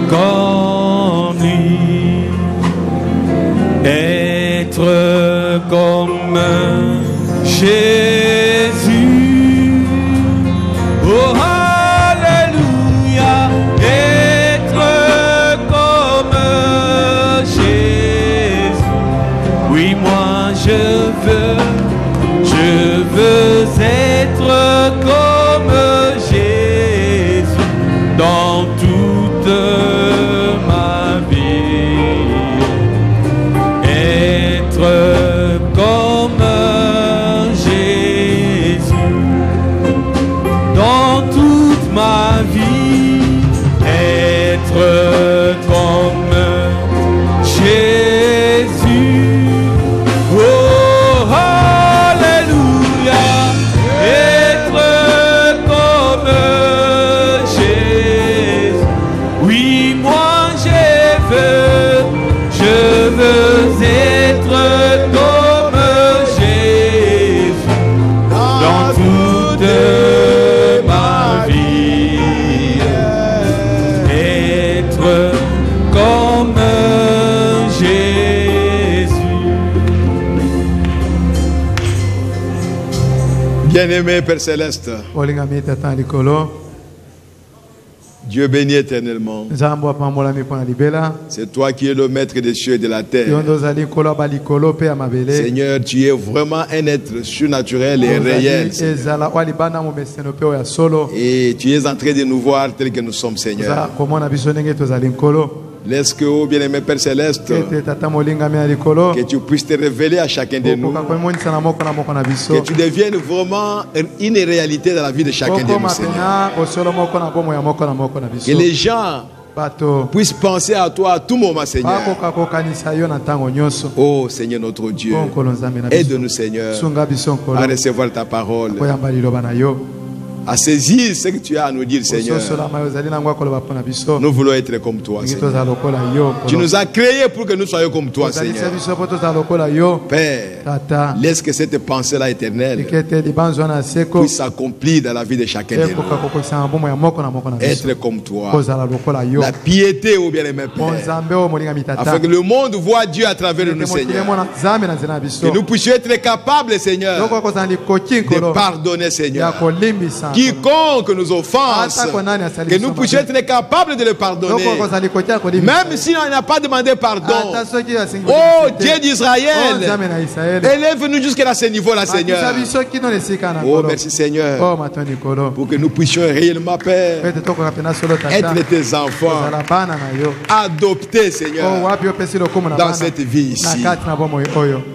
comme lui. Être comme Jésus. Oh, alléluia. Être comme Jésus. Oui, moi je veux être comme Jésus dans toute ma vie. Être comme Jésus dans toute ma vie. Être comme Jésus. Oh, alléluia. Être comme Jésus. Oui, moi je veux être comme Jésus dans toute ma vie. Être comme Jésus. Bien-aimé Père Céleste, Dieu béni éternellement. C'est toi qui es le maître des cieux et de la terre. Seigneur, tu es vraiment un être surnaturel et réel. Et tu es en train de nous voir tel que nous sommes, Seigneur. Laisse que, oh bien-aimé Père Céleste, que tu puisses te révéler à chacun de nous. Que tu deviennes vraiment une réalité dans la vie de chacun de nous, Seigneur. Que les gens puissent penser à toi à tout moment, Seigneur. Oh Seigneur notre Dieu, aide-nous, Seigneur, à recevoir ta parole, à saisir ce que tu as à nous dire, Seigneur. Nous voulons être comme toi, Seigneur. Tu nous as créés pour que nous soyons comme toi, Seigneur. Père, laisse que cette pensée-là éternelle puisse s'accomplir dans la vie de chacun de nous. Être comme toi. La piété, ou bien aimé Père, afin que le monde voit Dieu à travers nous, Seigneur. Que nous puissions être capables, Seigneur, de pardonner, Seigneur. Quiconque nous offense, que nous puissions être capables de le pardonner, même si on n'a pas demandé pardon. Oh Dieu d'Israël, élève-nous jusqu'à ce niveau-là, Seigneur. Oh merci, Seigneur, pour que nous puissions réellement, Père, être tes enfants, adoptés, Seigneur, dans cette vie ici.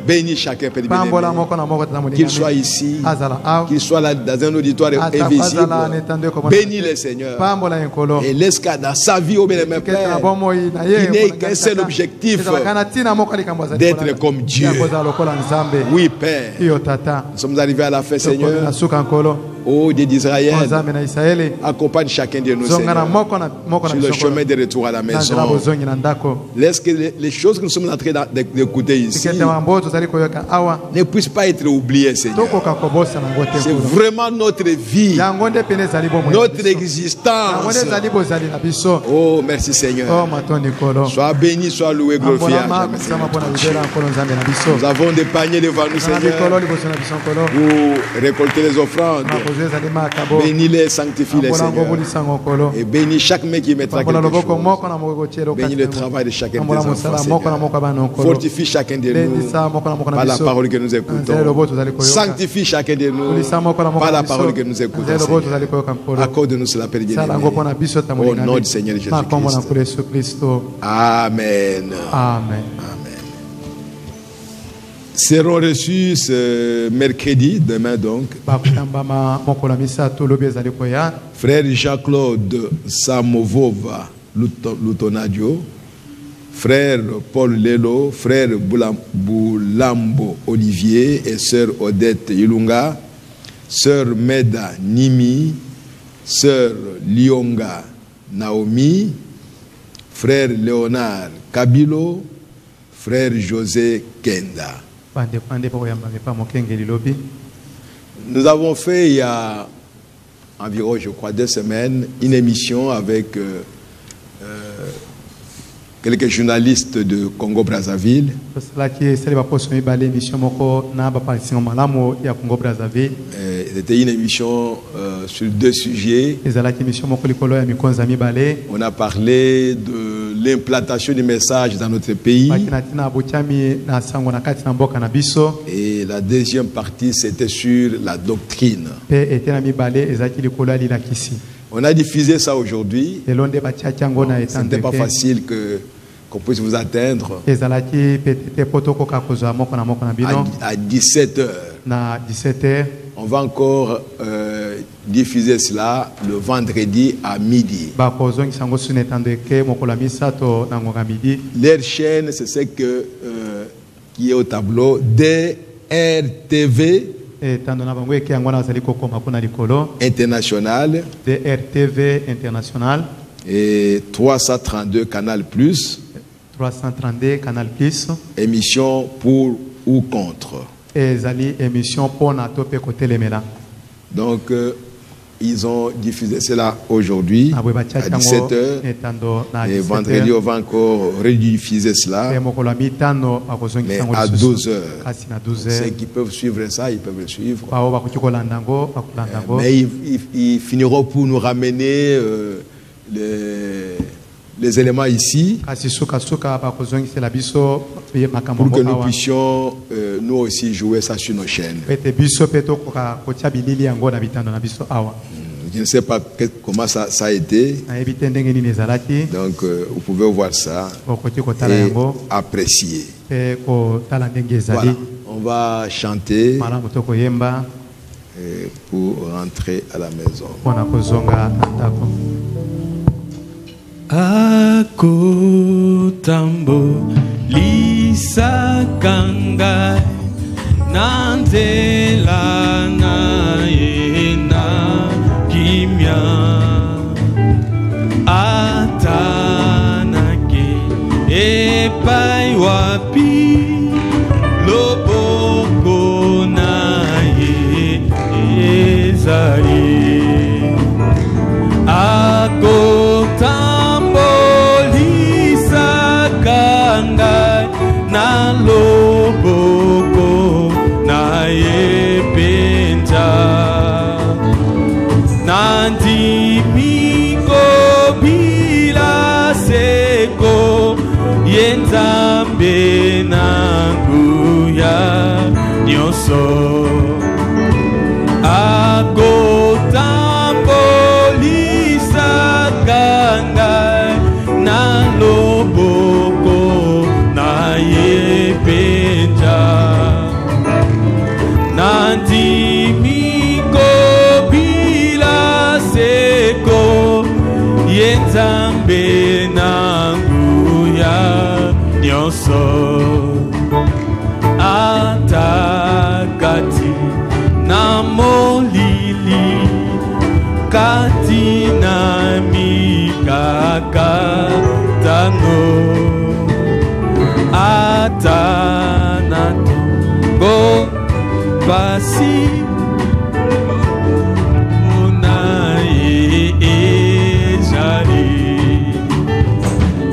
Bénis chacun, Père bien-aimé, qu'il soit ici, qu'il soit là dans un auditoire invisible. Bénis le Seigneur et laisse qu'à dans sa vie, au bien-aimé Père, il n'ait qu'un seul objectif, d'être comme Dieu. Oui, Père, nous sommes arrivés à la fin, Seigneur. Oh Dieu d'Israël, accompagne chacun de nous, Seigneur, sur le chemin de retour à la maison. Laisse que les choses que nous sommes en train d'écouter ici ne puissent pas être oubliées, Seigneur. C'est vraiment notre vie, notre existence. Oh merci, Seigneur. Sois béni, sois loué, glorifié. Nous avons des paniers devant nous, Seigneur, pour récolter les offrandes. Bénis-les, sanctifie-les, Seigneur. Et bénis chaque main qui mettra quelque chose. Bénis le travail de chacun de tes enfants, Seigneur. Fortifie chacun de nous par la parole que nous écoutons. Sanctifie chacun de nous par la parole que nous écoutons, Seigneur. Accorde-nous cela, Père bien-aimé. Au nom du Seigneur Jésus-Christ. Amen. Amen. Seront reçus ce mercredi, demain donc, frère Jean-Claude Samovova Lutonadio, frère Paul Lelo, frère Boulambo Olivier et sœur Odette Ilunga, sœur Meda Nimi, sœur Lionga Naomi, frère Léonard Kabilo, frère José Kenda. Nous avons fait il y a environ, je crois, 2 semaines, une émission avec quelques journalistes de Congo-Brazzaville. C'était une émission sur 2 sujets. On a parlé de l'implantation du message dans notre pays. Et la deuxième partie, c'était sur la doctrine. On a diffusé ça aujourd'hui. Ce n'était pas facile qu'on puisse vous atteindre à 17h. On va encore diffuser cela le vendredi à midi. Leur chaîne, c'est ce qui est au tableau, DRTV International, DRTV International et 332 Canal Plus. 332 Canal Plus. Émission pour ou contre. Donc, ils ont diffusé cela aujourd'hui à 17h. Et vendredi, on va encore rediffuser cela. Mais à 12h. Ceux qui peuvent suivre ça, ils peuvent le suivre. Mais ils finiront pour nous ramener les éléments ici pour que nous puissions nous aussi jouer ça sur nos chaînes. Je ne sais pas comment ça a été. Donc vous pouvez voir ça et apprécier. Voilà. On va chanter pour rentrer à la maison. Akotambo lisa kangai nandela na yena kimya atanake epai wapi loboko na ye ezali na loboko na yepenja nandimiko bila seko yenzambe nanguya nyoso agotambolisa kanga na loboko yepenja nandimiko bila seko yenzambe nanguya nyonso atakati na molili kati na mikakatango atanato go basi unaye ejari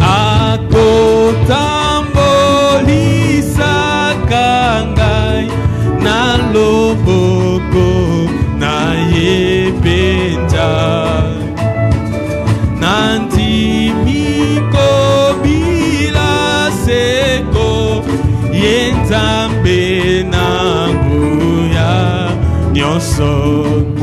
akotambolisa kangai na loboko na ye hommes.